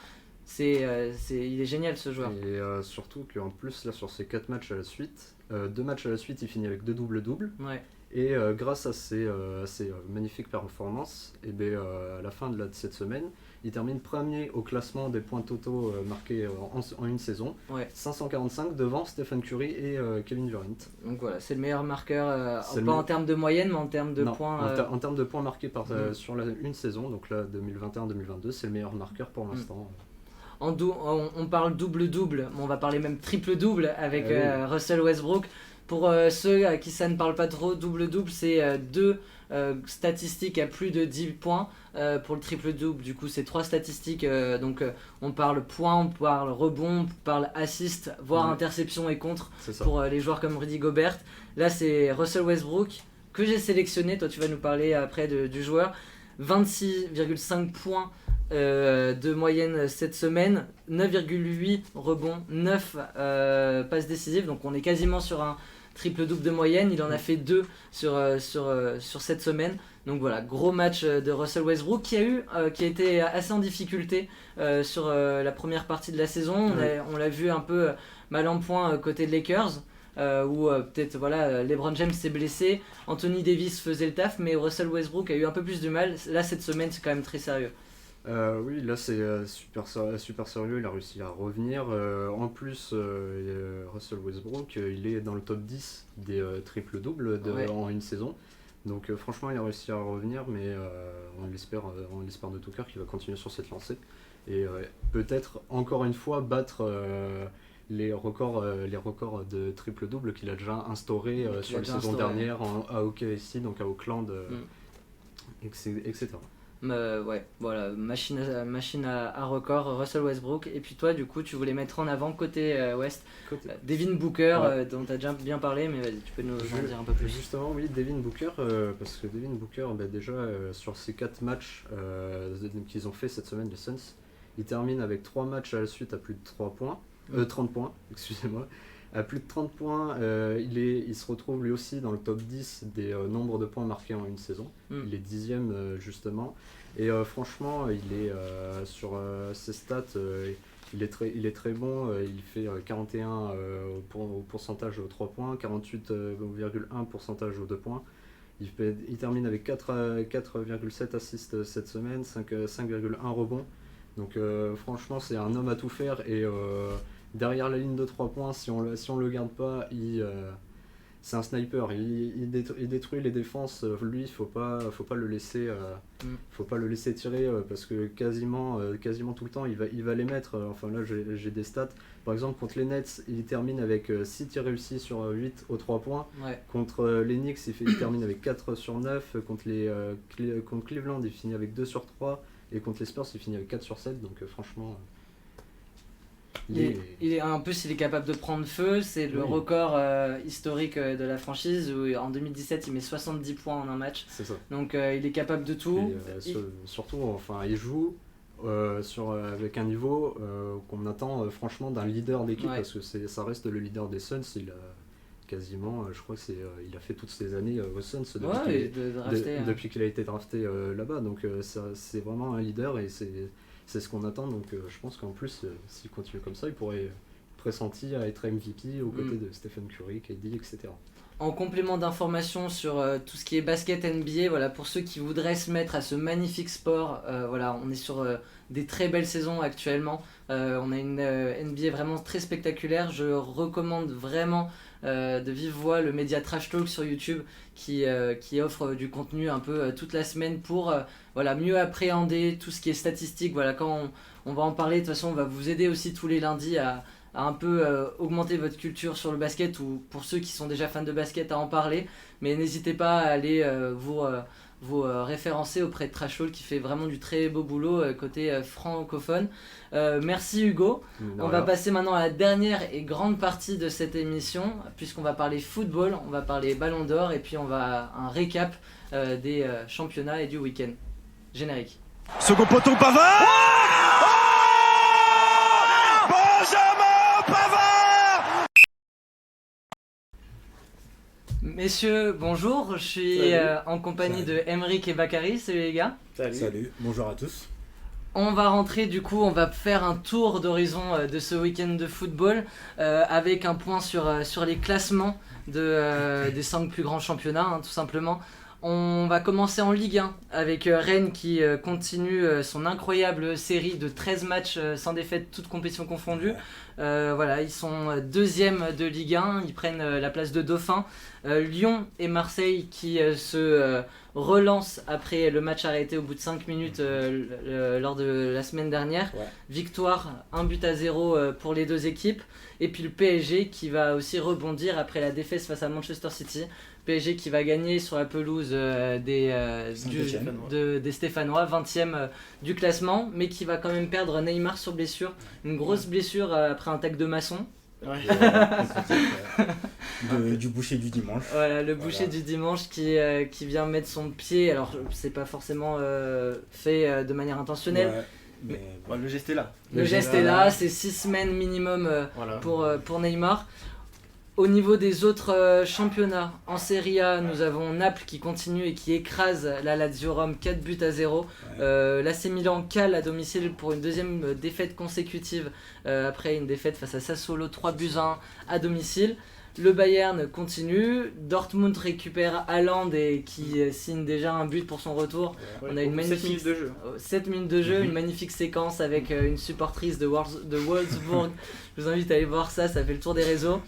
Il est génial ce joueur. Et surtout qu'en plus, là, sur ces 4 matchs à la suite, 2 matchs à la suite, il finit avec 2 double-double. Ouais. Et grâce à ces magnifiques performances, et à la fin de cette semaine, il termine premier au classement des points totaux marqués en une saison. Ouais. 545 devant Stephen Curry et Kevin Durant. Donc voilà, c'est le meilleur marqueur, C'est pas le en termes de moyenne, mais en termes de Non, points. en termes de points marqués sur une saison, donc là 2021-2022, c'est le meilleur marqueur pour l'instant. On parle double-double, mais on va parler même triple-double avec Oui. Russell Westbrook. Pour ceux à qui ça ne parle pas trop, double-double, c'est 2 statistiques à plus de 10 points. Pour le triple-double, du coup, c'est 3 statistiques. Donc, on parle points, on parle rebond, on parle assist, voire interception et contre C'est ça. pour les joueurs comme Rudy Gobert. Là, c'est Russell Westbrook que j'ai sélectionné. Toi, tu vas nous parler après du joueur. 26,5 points de moyenne cette semaine, 9,8 rebonds, 9 passes décisives, donc on est quasiment sur un triple-double de moyenne. Il en a fait 2 sur cette semaine, donc voilà, gros match de Russell Westbrook qui a été assez en difficulté sur la première partie de la saison. On l'a vu un peu mal en point côté de Lakers, où peut-être LeBron James s'est blessé, Anthony Davis faisait le taf, mais Russell Westbrook a eu un peu plus de mal. Là, cette semaine, c'est quand même très sérieux. Oui, là c'est super sérieux, il a réussi à revenir. En plus, Russell Westbrook, il est dans le top 10 des triple-doubles en une saison. Donc franchement, il a réussi à revenir, mais on l'espère de tout cœur qu'il va continuer sur cette lancée. Et peut-être encore une fois battre les records de triple-double qu'il a déjà instauré sur la saison dernière à OKC, donc à Oakland, etc. Voilà, machine à record, Russell Westbrook. Et puis toi, du coup, tu voulais mettre en avant côté Ouest Devin Booker, dont tu as déjà bien parlé, mais vas-y, tu peux nous en dire un peu plus. Justement, oui, Devin Booker, parce que Devin Booker, déjà sur ces 4 matchs qu'ils ont fait cette semaine, les Suns, il termine avec 3 matchs à la suite à plus de 30 points, excusez-moi. À plus de 30 points, il se retrouve lui aussi dans le top 10 des nombres de points marqués en une saison. Il est 10e justement. Et franchement, il est sur ses stats, il est très bon. Il fait 41 au pourcentage aux 3 points, 48,1 pourcentage aux 2 points. Il termine avec 4,7 assists cette semaine, 5,1 rebonds. Donc franchement, c'est un homme à tout faire. Et derrière la ligne de 3 points, si on le garde pas, c'est un sniper. Il détruit les défenses. Lui, faut pas le laisser tirer parce que quasiment tout le temps, il va les mettre. Enfin là, j'ai des stats. Par exemple, contre les Nets, il termine avec 6 tirs réussis sur 8 aux 3 points. Ouais. Contre les Knicks, il termine avec 4 sur 9. Contre Cleveland, il finit avec 2 sur 3. Et contre les Spurs, il finit avec 4 sur 7. Donc franchement... En plus, il est capable de prendre feu. C'est le record historique de la franchise où en 2017, il met 70 points en un match. C'est ça. Donc, il est capable de tout. Et, surtout, enfin, il joue avec un niveau qu'on attend franchement d'un leader d'équipe parce que ça reste le leader des Suns. Il a quasiment, je crois que il a fait toutes ces années aux Suns depuis qu'il a été drafté là-bas. Donc, c'est vraiment un leader et c'est ce qu'on attend. Donc, je pense qu'en plus, s'il continue comme ça, il pourrait pressentir à être MVP aux côtés de Stephen Curry, KD, etc. En complément d'informations sur tout ce qui est basket NBA, voilà, pour ceux qui voudraient se mettre à ce magnifique sport, voilà, on est sur des très belles saisons actuellement. On a une NBA vraiment très spectaculaire. Je recommande vraiment de vive voix le média Trash Talk sur YouTube qui offre du contenu un peu toute la semaine pour voilà, mieux appréhender tout ce qui est statistique. Voilà, quand on va en parler, de toute façon on va vous aider aussi tous les lundis à un peu augmenter votre culture sur le basket, ou pour ceux qui sont déjà fans de basket à en parler, mais n'hésitez pas à aller vous référencer auprès de Trash Talk qui fait vraiment du très beau boulot côté francophone. Merci Hugo. On va passer maintenant à la dernière et grande partie de cette émission, puisqu'on va parler football, on va parler Ballon d'Or et puis on va un récap des championnats et du week-end. Générique. Second poteau, Pavard. Benjamin Pavard. Messieurs, bonjour, je suis en compagnie de Emeric et Bakary. Salut les gars. Salut, bonjour à tous. On va rentrer du coup, on va faire un tour d'horizon de ce week-end de football avec un point sur les classements des 5 plus grands championnats, hein, tout simplement. On va commencer en Ligue 1 avec Rennes qui continue son incroyable série de 13 matchs sans défaite, toutes compétitions confondues. Voilà, ils sont deuxième de Ligue 1, ils prennent la place de Dauphin. Lyon et Marseille qui se relancent après le match arrêté au bout de 5 minutes lors de la semaine dernière. Ouais. Victoire 1-0 pour les deux équipes. Et puis le PSG qui va aussi rebondir après la défaite face à Manchester City. PSG qui va gagner sur la pelouse des Stéphanois, 20e du classement, mais qui va quand même perdre Neymar sur blessure. Une grosse blessure après un tac de maçon. Ouais. Du boucher du dimanche. Voilà, le boucher du dimanche qui vient mettre son pied. Alors, c'est pas forcément fait de manière intentionnelle. Ouais. Mais le geste est là. Le geste est là, c'est 6 semaines minimum pour Neymar. Au niveau des autres championnats, en Serie A, nous avons Naples qui continue et qui écrase la Lazio Rome 4-0. Ouais. L'AC Milan cale à domicile pour une deuxième défaite consécutive après une défaite face à Sassuolo 3-1 à domicile. Le Bayern continue, Dortmund récupère Haaland et qui signe déjà un but pour son retour. Ouais, on a une magnifique 7 minutes de jeu, une magnifique séquence avec une supportrice de Wolfsburg. Je vous invite à aller voir ça, ça fait le tour des réseaux.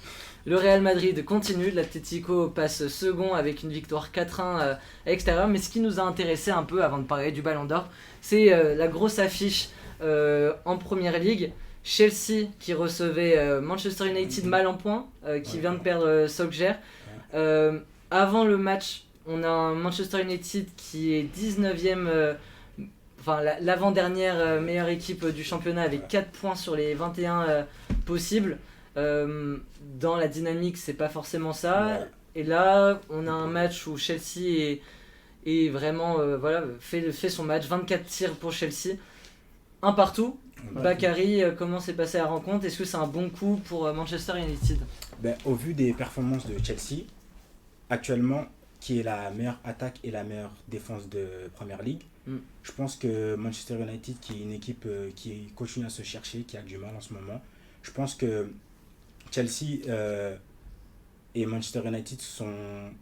Le Real Madrid continue, l'Atlético passe second avec une victoire 4-1 à l'extérieur. Mais ce qui nous a intéressé un peu avant de parler du Ballon d'Or, c'est la grosse affiche en Première Ligue. Chelsea qui recevait Manchester United mal en point, qui vient de perdre Solskjaer. Avant le match, on a un Manchester United qui est 19e, l'avant-dernière meilleure équipe du championnat avec 4 points sur les 21 possibles. Dans la dynamique, c'est pas forcément ça. Et là, on a un match où Chelsea est vraiment fait son match. 24 tirs pour Chelsea, un partout. Bakary, comment s'est passée la rencontre? Est-ce que c'est un bon coup pour Manchester United? Au vu des performances de Chelsea, actuellement, qui est la meilleure attaque et la meilleure défense de Première Ligue, je pense que Manchester United, qui est une équipe qui continue à se chercher, qui a du mal en ce moment, je pense que Chelsea et Manchester United sont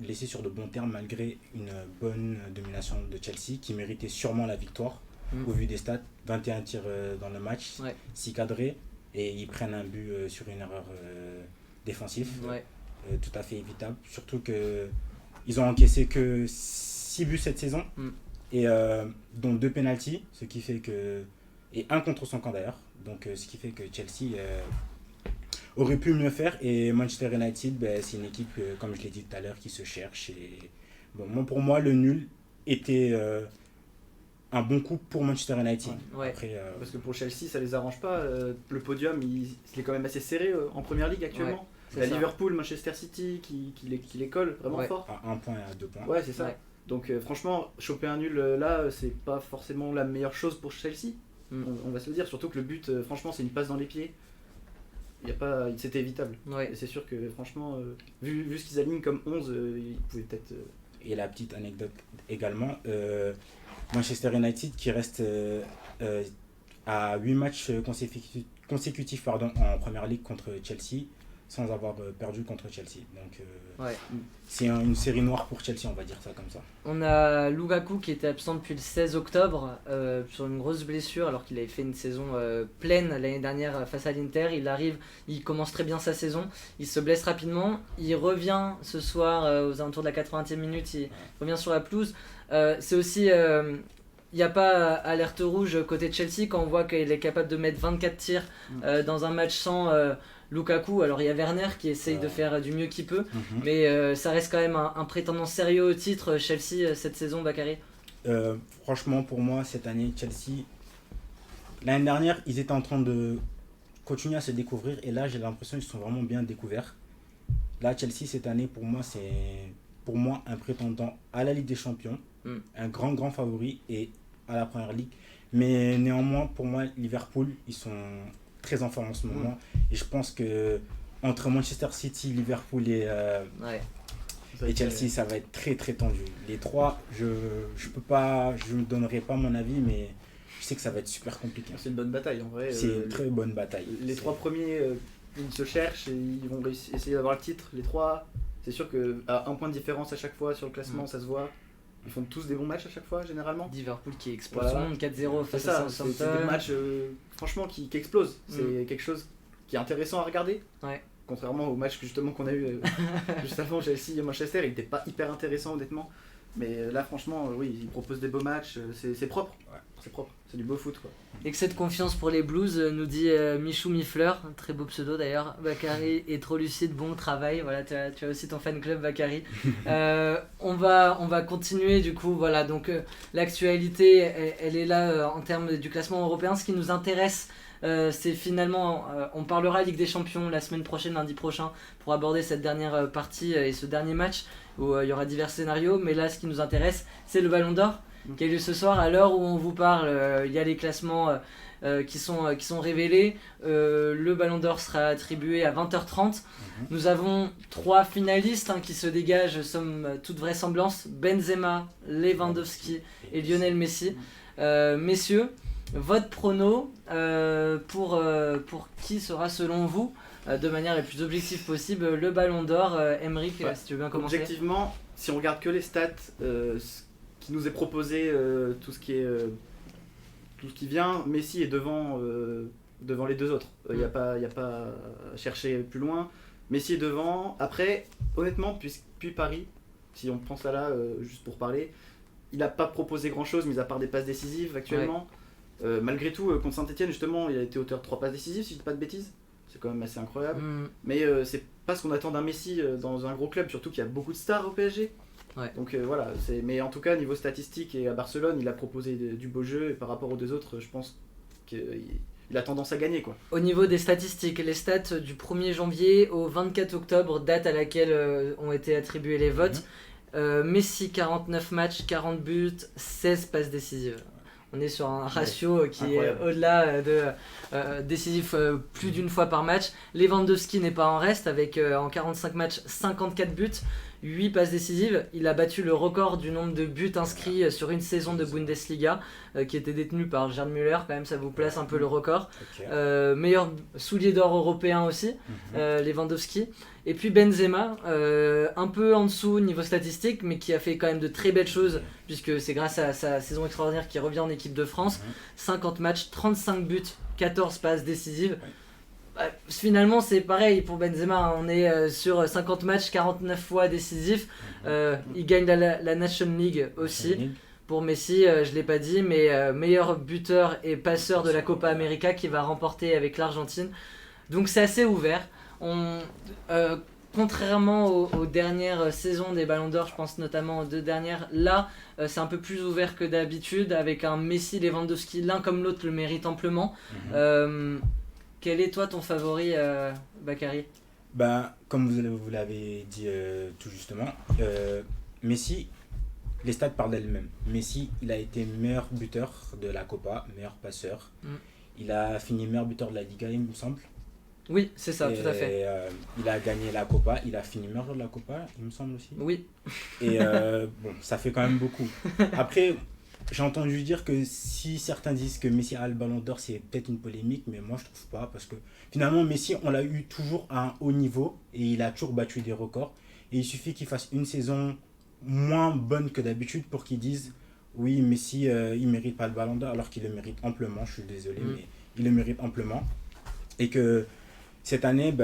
laissés sur de bons termes malgré une bonne domination de Chelsea qui méritait sûrement la victoire au vu des stats. 21 tirs dans le match, 6 cadrés, et ils prennent un but sur une erreur défensive, tout à fait évitable. Surtout qu'ils ont encaissé que 6 buts cette saison, et dont 2 pénaltys, ce qui fait que... et un contre son camp d'ailleurs, donc ce qui fait que Chelsea aurait pu mieux faire, et Manchester United, c'est une équipe, comme je l'ai dit tout à l'heure, qui se cherche. Et pour moi, le nul était un bon coup pour Manchester United. Ouais. Après, Parce que pour Chelsea, ça les arrange pas. Le podium, il est quand même assez serré en première ligue actuellement. c'est La ça. Liverpool, Manchester City qui les colle vraiment Ouais. fort. à 1 point et à 2 points. Ouais, c'est ça. Ouais. Donc franchement, choper un nul là, c'est pas forcément la meilleure chose pour Chelsea. On va se le dire, surtout que le but, franchement, c'est une passe dans les pieds. C'était évitable. Ouais. Et c'est sûr que franchement, vu ce qu'ils alignent comme 11, ils pouvaient peut-être. Et la petite anecdote également, Manchester United qui reste à 8 matchs consécutifs en première ligue contre Chelsea sans avoir perdu contre Chelsea. Donc Ouais. c'est une série noire pour Chelsea, on va dire ça comme ça. On a Lukaku qui était absent depuis le 16 octobre sur une grosse blessure alors qu'il avait fait une saison pleine l'année dernière face à l'Inter. Il arrive, il commence très bien sa saison, il se blesse rapidement, il revient ce soir aux alentours de la 80e minute, il revient sur la pelouse. C'est aussi, il n'y a pas alerte rouge côté Chelsea quand on voit qu'il est capable de mettre 24 tirs dans un match sans Lukaku. Alors il y a Werner qui essaye de faire du mieux qu'il peut, mais ça reste quand même un prétendant sérieux au titre Chelsea cette saison, Bakary. Franchement, pour moi, cette année, Chelsea, l'année dernière, ils étaient en train de continuer à se découvrir et là, j'ai l'impression qu'ils se sont vraiment bien découverts. Là, Chelsea, cette année, pour moi, c'est un prétendant à la Ligue des Champions, un grand favori et à la Première Ligue. Mais néanmoins, pour moi, Liverpool, ils sont très en forme en ce moment. Et je pense que entre Manchester City, Liverpool et Chelsea, ça va être très tendu. Les trois, je ne donnerai pas mon avis, mais je sais que ça va être super compliqué. C'est une bonne bataille en vrai. C'est une très bonne bataille. Les trois premiers, ils se cherchent et ils vont essayer d'avoir le titre. Les trois, c'est sûr qu'à un point de différence à chaque fois sur le classement, ça se voit. Ils font tous des bons matchs à chaque fois, généralement. Liverpool qui explose son monde 4-0 face à Southampton. C'est des matchs franchement qui explosent. C'est quelque chose qui est intéressant à regarder. Ouais. Contrairement au match justement qu'on a eu juste avant Chelsea et Manchester, il n'était pas hyper intéressant honnêtement. Mais là franchement, oui, ils proposent des beaux matchs, c'est propre. Ouais. C'est propre, c'est du beau foot quoi. Excès de confiance pour les Blues, nous dit Michou Mifleur, un très beau pseudo d'ailleurs. Bakary est trop lucide, bon travail. Voilà, tu as aussi ton fan club Bakary. On va continuer du coup. Voilà, donc l'actualité, elle est là en termes du classement européen. Ce qui nous intéresse, c'est finalement, on parlera Ligue des Champions la semaine prochaine, lundi prochain, pour aborder cette dernière partie et ce dernier match où il y aura divers scénarios. Mais là, ce qui nous intéresse, c'est le Ballon d'Or qui a lieu ce soir. À l'heure où on vous parle, il y a les classements qui sont révélés. Le Ballon d'Or sera attribué à 20h30. Nous avons 3 finalistes qui se dégagent, somme toute vraisemblance: Benzema, Lewandowski et Lionel Messi. Messieurs, votre prono pour qui sera selon vous, de manière la plus objective possible, le Ballon d'Or? Emeric, si tu veux bien commencer. Objectivement, si on regarde que les stats, qui nous est proposé, tout ce qui vient, Messi est devant les deux autres. Il n'y a pas à chercher plus loin. Messi est devant. Après, honnêtement, puis Paris, si on prend ça là, juste pour parler, il n'a pas proposé grand chose, mis à part des passes décisives actuellement. Malgré tout, contre Saint-Etienne, justement, il a été auteur de 3 passes décisives, si je dis pas de bêtises. C'est quand même assez incroyable. Mais c'est pas ce qu'on attend d'un Messi dans un gros club, surtout qu'il y a beaucoup de stars au PSG. Ouais. Donc voilà, mais en tout cas, niveau statistique et à Barcelone, il a proposé du beau jeu, et par rapport aux deux autres, je pense qu'il a tendance à gagner, quoi. Au niveau des statistiques, les stats du 1er janvier au 24 octobre, date à laquelle ont été attribués les votes. Messi, 49 matchs, 40 buts, 16 passes décisives. On est sur un ratio qui incroyable. est au-delà de décisif plus d'une fois par match. Lewandowski n'est pas en reste avec en 45 matchs 54 buts, 8 passes décisives. Il a battu le record du nombre de buts inscrits sur une saison de Bundesliga qui était détenu par Gerd Müller. Quand même, ça vous place un peu le record. Meilleur soulier d'or européen aussi, Lewandowski. Et puis Benzema, un peu en dessous niveau statistique, mais qui a fait quand même de très belles choses, puisque c'est grâce à sa saison extraordinaire qu'il revient en équipe de France. 50 matchs, 35 buts, 14 passes décisives. Finalement, c'est pareil pour Benzema, on est sur 50 matchs, 49 fois décisifs. Il gagne la Nation League aussi. Pour Messi, je ne l'ai pas dit, mais meilleur buteur et passeur de la Copa América qu'il va remporter avec l'Argentine. Donc c'est assez ouvert. contrairement aux dernières saisons des Ballons d'Or, je pense notamment aux 2 dernières, là c'est un peu plus ouvert que d'habitude, avec un Messi, Lewandowski, l'un comme l'autre le mérite amplement. Quel est toi ton favori, Bakary ? Comme vous l'avez dit tout justement, Messi, les stats parlent d'elles-mêmes. Messi, il a été meilleur buteur de la Copa, meilleur passeur. Il a fini meilleur buteur de la Liga, il me semble. Oui, c'est ça, tout à fait. Il a gagné la Copa, il a fini meilleur joueur de la Copa, il me semble aussi. Oui. Et ça fait quand même beaucoup. Après, j'ai entendu dire que si certains disent que Messi a le Ballon d'Or, c'est peut-être une polémique, mais moi je trouve pas, parce que finalement Messi, on l'a eu toujours à un haut niveau et il a toujours battu des records. Et il suffit qu'il fasse une saison moins bonne que d'habitude pour qu'ils disent oui, Messi il mérite pas le Ballon d'Or, alors qu'il le mérite amplement. Je suis désolé, mais il le mérite amplement. Et que cette année,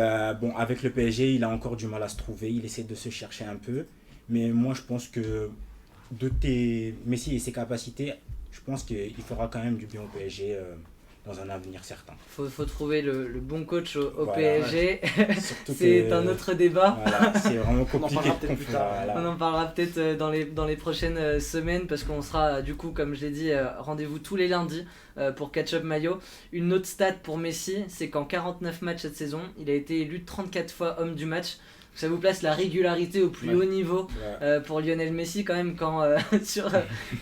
avec le PSG, il a encore du mal à se trouver, il essaie de se chercher un peu. Mais moi, je pense que Messi et ses capacités, je pense qu'il fera quand même du bien au PSG dans un avenir certain. Faut trouver le bon coach au Voilà, PSG. C'est un autre débat. Voilà, c'est vraiment compliqué. On en parlera peut-être plus tard. Voilà. On en parlera peut-être dans les prochaines semaines, parce qu'on sera du coup, comme je l'ai dit, rendez-vous tous les lundis pour Catch Up Maillot. Une autre stat pour Messi, c'est qu'en 49 matchs cette saison, il a été élu 34 fois homme du match. Ça vous place la régularité au plus haut niveau pour Lionel Messi quand même, quand sur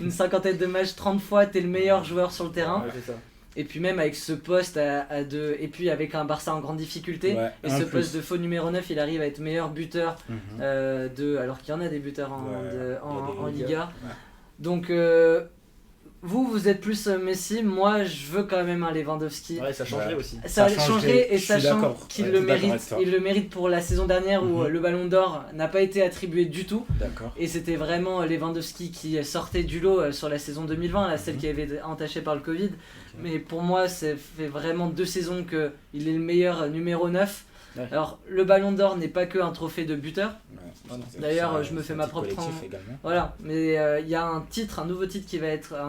une cinquantaine de matchs, 30 fois t'es le meilleur joueur sur le terrain. C'est ça. Et puis même avec ce poste à deux, et puis avec un Barça en grande difficulté, et ce poste de faux numéro 9, il arrive à être meilleur buteur alors qu'il y en a des buteurs en Liga. Ouais. Donc vous êtes plus Messi, moi je veux quand même un Lewandowski. Ouais, ça changerait aussi. Ça changerait, et je suis sachant d'accord. qu'il Ouais, le tout d'accord mérite, avec toi. il le mérite pour la saison dernière où le Ballon d'Or n'a pas été attribué du tout. D'accord. Et c'était vraiment Lewandowski qui sortait du lot sur la saison 2020, celle qui avait été entachée par le Covid. Mais pour moi, ça fait vraiment 2 saisons qu'il est le meilleur numéro 9. Ouais. Alors, le Ballon d'Or n'est pas que un trophée de buteur. Ouais. D'ailleurs, C'est je me un fais ma titre propre... collectif également. Voilà, mais il y a un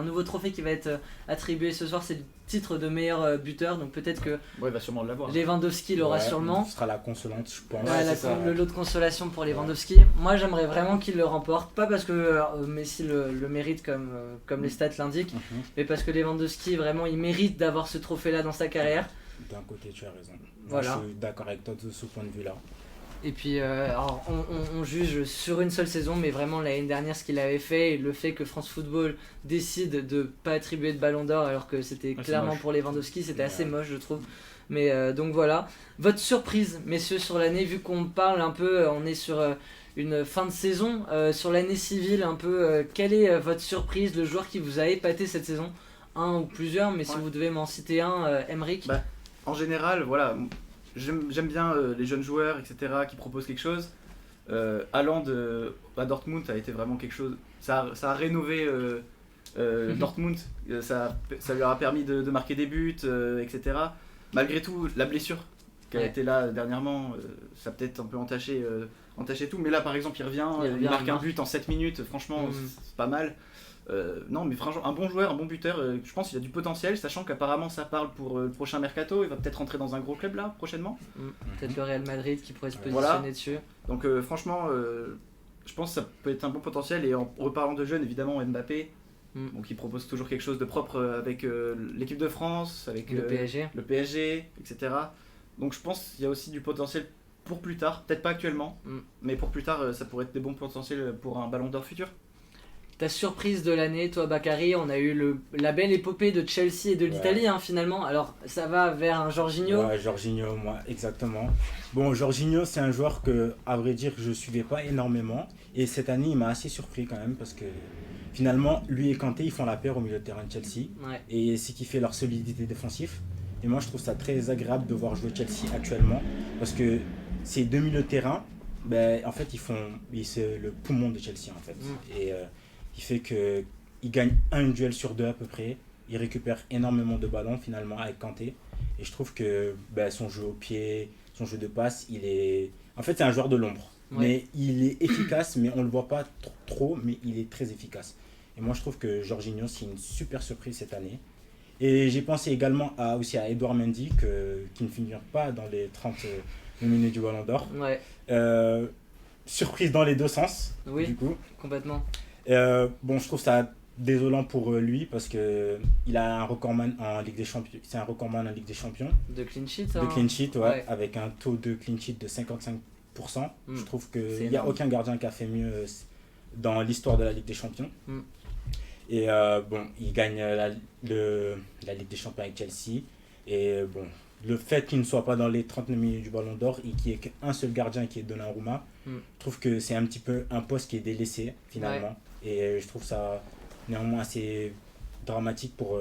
nouveau trophée qui va être attribué ce soir, c'est le titre de meilleur buteur. Donc peut-être que Ouais, il va sûrement l'avoir. Lewandowski l'aura Ouais, sûrement. Ce sera la consolante, je pense. Ouais, c'est ça. le lot de consolation pour Lewandowski. Moi, j'aimerais vraiment qu'il le remporte. Pas parce que Messi le mérite comme les stats l'indiquent, mais parce que Lewandowski, vraiment, il mérite d'avoir ce trophée-là dans sa carrière. D'un côté, tu as raison. Voilà. Moi, je suis d'accord avec toi de ce point de vue-là. Et puis, alors, on juge sur une seule saison, mais vraiment l'année dernière, ce qu'il avait fait, et le fait que France Football décide de pas attribuer de Ballon d'Or alors que c'était clairement pour Lewandowski, c'était assez moche, je trouve. Mais donc voilà. Votre surprise, messieurs, sur l'année, vu qu'on parle un peu, on est sur une fin de saison, sur l'année civile un peu, quelle est votre surprise, le joueur qui vous a épaté cette saison? Un ou plusieurs, mais si vous devez m'en citer un, Emeric. En général, voilà, j'aime bien les jeunes joueurs, etc., qui proposent quelque chose. Haaland à Dortmund a été vraiment quelque chose. Ça a rénové Dortmund. Ça lui aura permis de marquer des buts, etc. Malgré tout, la blessure qui a été là dernièrement, ça a peut-être un peu entaché tout. Mais là, par exemple, il revient, il marque un but en 7 minutes. Franchement, c'est pas mal. Non, mais franchement, un bon joueur, un bon buteur, je pense qu'il a du potentiel, sachant qu'apparemment ça parle pour le prochain mercato. Il va peut-être rentrer dans un gros club là prochainement. Peut-être le Real Madrid qui pourrait se positionner dessus. Donc franchement, je pense que ça peut être un bon potentiel. Et en reparlant de jeunes, évidemment Mbappé, donc il propose toujours quelque chose de propre avec l'équipe de France, avec le PSG, etc. Donc je pense qu'il y a aussi du potentiel pour plus tard, peut-être pas actuellement, mais pour plus tard ça pourrait être des bons potentiels pour un Ballon d'Or futur. Ta surprise de l'année, toi Bakary, on a eu la belle épopée de Chelsea et de l'Italie finalement. Alors ça va vers un Jorginho. Ouais, Jorginho, moi, exactement. Bon, Jorginho, c'est un joueur que, à vrai dire, je suivais pas énormément. Et cette année, il m'a assez surpris quand même parce que finalement, lui et Kanté, ils font la paire au milieu de terrain de Chelsea. Ouais. Et c'est qui fait leur solidité défensive. Et moi, je trouve ça très agréable de voir jouer Chelsea actuellement parce que ces deux milieux de terrain, en fait, c'est le poumon de Chelsea en fait. Et qui fait qu'il gagne un duel sur 2 à peu près. Il récupère énormément de ballons finalement avec Kanté. Et je trouve que son jeu au pied, son jeu de passe, en fait c'est un joueur de l'ombre. Ouais. Mais il est efficace, mais on ne le voit pas trop, mais il est très efficace. Et moi je trouve que Jorginho c'est une super surprise cette année. Et j'ai pensé également aussi à Edouard Mendy qui ne finira pas dans les nominé du Ballon d'Or. Ouais, Surprise dans les deux sens, oui, du coup. complètement. Bon, je trouve ça désolant pour lui parce que il a un recordman en Ligue des Champions. C'est un recordman en Ligue des Champions De clean sheet, de hein. clean sheet, Ouais. avec un taux de clean sheet de 55%. Mm. Je trouve C'est qu'il n'y a énorme. aucun gardien qui a fait mieux dans l'histoire de la Ligue des Champions. Mm. Et bon, il gagne la Ligue des Champions avec Chelsea. Et bon, le fait qu'il ne soit pas dans les 39 minutes du Ballon d'Or et qu'il n'y ait qu'un seul gardien qui est Donnarumma, Mm. je trouve que c'est un petit peu un poste qui est délaissé finalement. Et je trouve ça néanmoins assez dramatique pour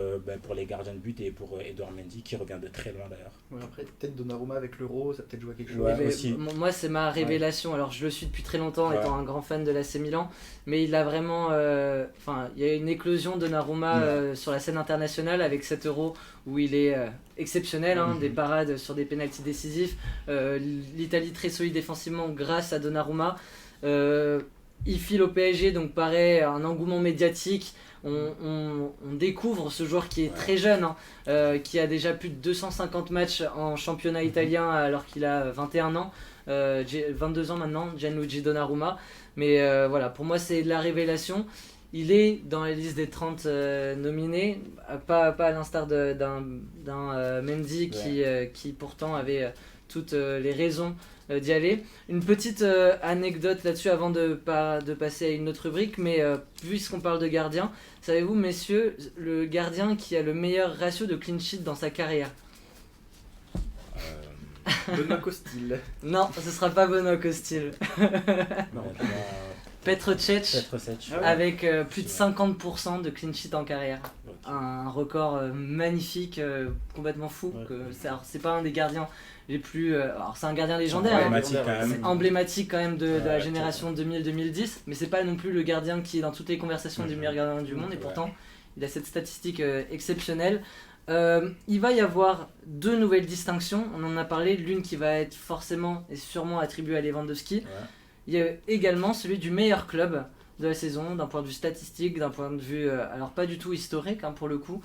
les gardiens de but et pour Edouard Mendy qui revient de très loin d'ailleurs. Ouais, après, peut-être Donnarumma avec l'Euro, ça a peut-être joué à quelque chose. Ouais, Mais aussi. moi, c'est ma révélation. Alors, je le suis depuis très longtemps, Ouais. étant un grand fan de l'AC Milan. Mais il a vraiment. Enfin, il y a une éclosion de Donnarumma sur la scène internationale avec cet Euro où il est exceptionnel, hein, Mhm. des parades sur des pénaltys décisifs. L'Italie très solide défensivement grâce à Donnarumma. Il file au PSG, donc pareil, un engouement médiatique. On découvre ce joueur qui est très jeune, hein, qui a déjà plus de 250 matchs en championnat italien alors qu'il a 21 ans, 22 ans maintenant, Gianluigi Donnarumma. Mais voilà, pour moi c'est de la révélation. Il est dans la liste des 30 nominés, pas à l'instar d'un Mendy qui pourtant avait toutes les raisons d'y aller. Une petite anecdote là-dessus avant de passer à une autre rubrique, mais puisqu'on parle de gardien, savez-vous messieurs, le gardien qui a le meilleur ratio de clean sheet dans sa carrière? Benoît Costil. Non, ce sera pas Benoît Costil. Petr Cech, Petr Cech. Ah ouais. avec plus de 50% de clean sheet en carrière. Ok. Un record magnifique, complètement fou. Ouais. C'est pas un des gardiens les plus... alors c'est un gardien légendaire, hein, Emblématique quand même. c'est emblématique quand même de la Ouais, génération 2000-2010, mais c'est pas non plus le gardien qui est dans toutes les conversations du meilleur gardien du monde, et Ouais. pourtant il a cette statistique exceptionnelle. Il va y avoir deux nouvelles distinctions, on en a parlé, l'une qui va être forcément et sûrement attribuée à Lewandowski. Ouais. Il y a également celui du meilleur club de la saison, d'un point de vue statistique, d'un point de vue, alors pas du tout historique, hein, pour le coup.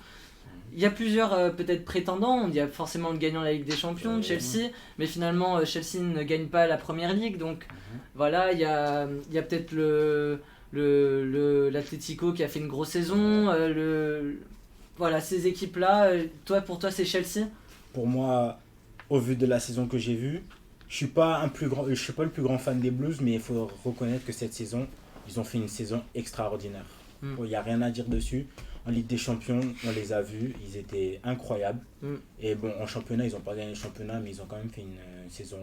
Il y a plusieurs peut-être prétendants, il y a forcément le gagnant de la Ligue des Champions, Chelsea, mais finalement Chelsea ne gagne pas la Première Ligue, donc voilà, il y a peut-être l'Atlético qui a fait une grosse saison, voilà, ces équipes-là. Pour toi c'est Chelsea? Pour moi, au vu de la saison que j'ai vue, je suis pas le plus grand fan des Blues, mais il faut reconnaître que cette saison, ils ont fait une saison extraordinaire. Il n'y a rien à dire dessus. En Ligue des Champions, on les a vus, ils étaient incroyables. Et bon, en championnat, ils n'ont pas gagné le championnat, mais ils ont quand même fait une saison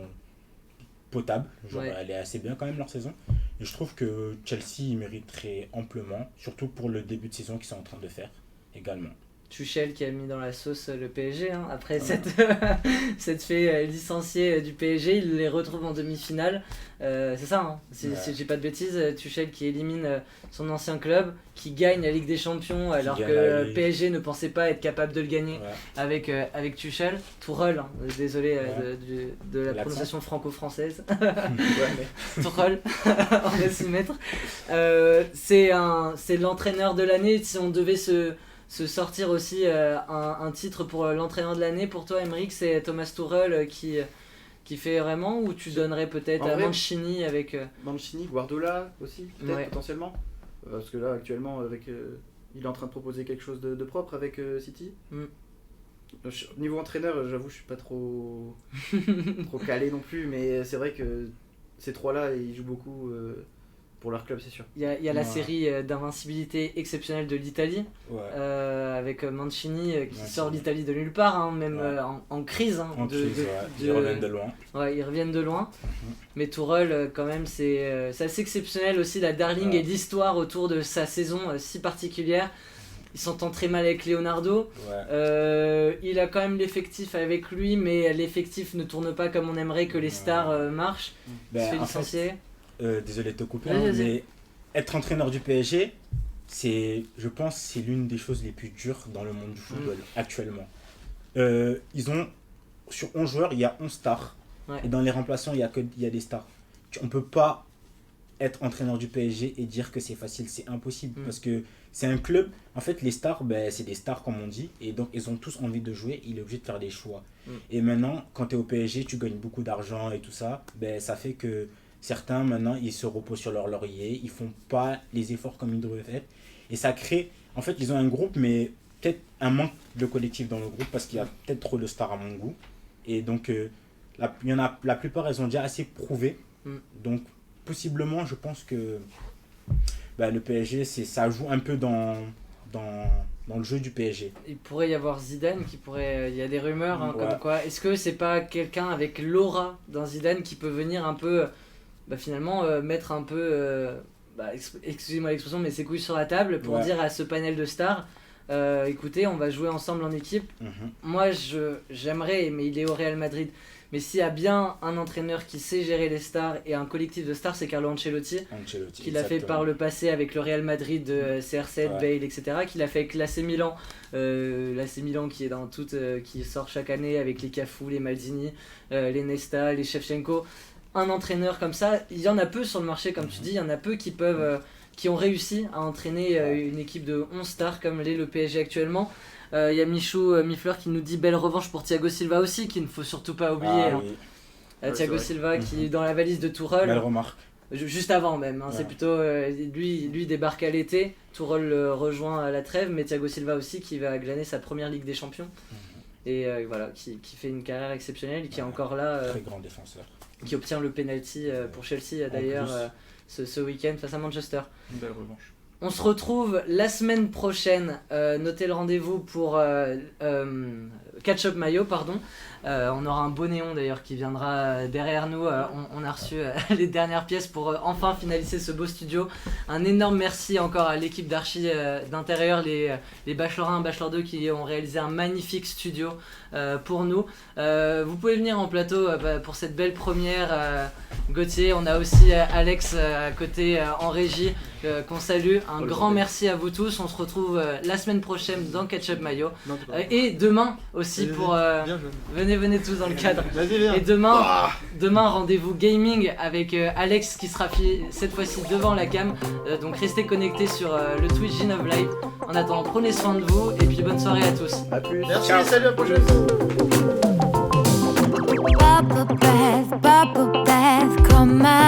potable. Genre, Ouais. elle est assez bien quand même leur saison. Et je trouve que Chelsea ils mériteraient amplement, surtout pour le début de saison qu'ils sont en train de faire également. Tuchel qui a mis dans la sauce le PSG, hein. Après cette fait licencier du PSG, il les retrouve en demi-finale. C'est ça, hein. Si je dis pas de bêtises, Tuchel qui élimine son ancien club, qui gagne la Ligue des Champions alors gagne que la le Ligue. PSG ne pensait pas être capable de le gagner Ouais. avec Tuchel. Tourelle, hein. Désolé de la L'accent. prononciation franco-française. Ouais, mais Tourelle, on va s'y mettre. C'est l'entraîneur de l'année. Si on devait se sortir aussi un titre pour l'entraîneur de l'année, pour toi Aymeric, c'est Thomas Tuchel qui fait vraiment, ou tu donnerais peut-être En à vrai, Mancini avec... Mancini, Guardiola aussi, peut-être Ouais. potentiellement. Parce que là, actuellement, il est en train de proposer quelque chose de propre avec City. Niveau entraîneur, j'avoue, je suis pas trop calé non plus, mais c'est vrai que ces trois-là, ils jouent beaucoup pour leur club, c'est sûr. Il y a la Ouais. série d'invincibilité exceptionnelle de l'Italie, Ouais. avec Mancini qui Mancini. sort l'Italie de nulle part, hein, même Ouais. en crise. Hein, En crise, ouais. Ils reviennent de loin. Ouais, ils reviennent de loin. Mais Tourelle, quand même, c'est assez exceptionnel aussi, la darling et l'histoire autour de sa saison si particulière. Il s'entend très mal avec Leonardo. Ouais. Il a quand même l'effectif avec lui, mais l'effectif ne tourne pas comme on aimerait que les stars marchent. Il se fait En fait, licencier. désolé de te couper, Vas-y, hein, vas-y. mais être entraîneur du PSG, je pense, c'est l'une des choses les plus dures dans le monde du football actuellement. Ils ont, sur 11 joueurs, il y a 11 stars. Ouais. Et dans les remplaçants, il y a des stars. On ne peut pas être entraîneur du PSG et dire que c'est facile, c'est impossible. Parce que c'est un club. En fait, les stars, c'est des stars comme on dit, et donc ils ont tous envie de jouer. Il est obligé de faire des choix. Et maintenant, quand tu es au PSG, tu gagnes beaucoup d'argent et tout ça. Ça fait que certains maintenant, ils se reposent sur leur laurier. Ils font pas les efforts comme ils devraient faire. Et ça crée. En fait, ils ont un groupe, mais peut-être un manque de collectif dans le groupe parce qu'il y a peut-être trop de stars à mon goût. Et donc, il y en a, la plupart, elles ont déjà assez prouvé. Donc, possiblement, je pense que le PSG, ça joue un peu dans le jeu du PSG. Il pourrait y avoir Zidane qui pourrait. Il y a des rumeurs comme quoi. Est-ce que c'est pas quelqu'un avec l'aura d'un Zidane qui peut venir un peu. Finalement, mettre un peu. Excusez-moi l'expression, mais ses couilles sur la table pour dire à ce panel de stars. Écoutez, on va jouer ensemble en équipe. Moi, j'aimerais, mais il est au Real Madrid. Mais s'il y a bien un entraîneur qui sait gérer les stars et un collectif de stars, c'est Carlo Ancelotti qui l'a fait par le passé avec le Real Madrid de CR7, Bale, etc. Qui l'a fait avec l'AC Milan. L'AC Milan qui est dans qui sort chaque année avec les Cafu, les Maldini, les Nesta, les Shevchenko. Un entraîneur comme ça, il y en a peu sur le marché, comme tu dis. Il y en a peu qui ont réussi à entraîner une équipe de 11 stars comme l'est le PSG actuellement. Il y a Michou Mifleur qui nous dit belle revanche pour Thiago Silva aussi, qu'il ne faut surtout pas oublier. Thiago Silva qui est dans la valise de Tourelle. Belle remarque. Juste avant même, c'est plutôt lui débarque à l'été, Tourelle le rejoint à la trêve, mais Thiago Silva aussi qui va glaner sa première Ligue des Champions. Et qui fait une carrière exceptionnelle, qui est encore là. Très grand défenseur. Qui obtient le penalty pour Chelsea d'ailleurs ce week-end face à Manchester. Une belle revanche. On se retrouve la semaine prochaine, notez le rendez-vous pour Catch Up Mayo, pardon. On aura un beau néon d'ailleurs qui viendra derrière nous. On a reçu les dernières pièces pour enfin finaliser ce beau studio. Un énorme merci encore à l'équipe d'Archi d'intérieur, les Bachelor 1, Bachelor 2 qui ont réalisé un magnifique studio pour nous. Vous pouvez venir en plateau pour cette belle première. Gauthier, on a aussi Alex à côté en régie qu'on salue. Un grand merci à vous tous. On se retrouve la semaine prochaine dans Catch Up Mayo. Et demain aussi pour... venez tous dans le cadre. Et demain rendez-vous gaming avec Alex qui sera cette fois-ci devant la cam. Donc restez connectés sur le Twitch G9 Live. En attendant, prenez soin de vous et puis bonne soirée à tous. A plus. Merci, Ciao. salut, à la prochaine. Bubble bath, come out.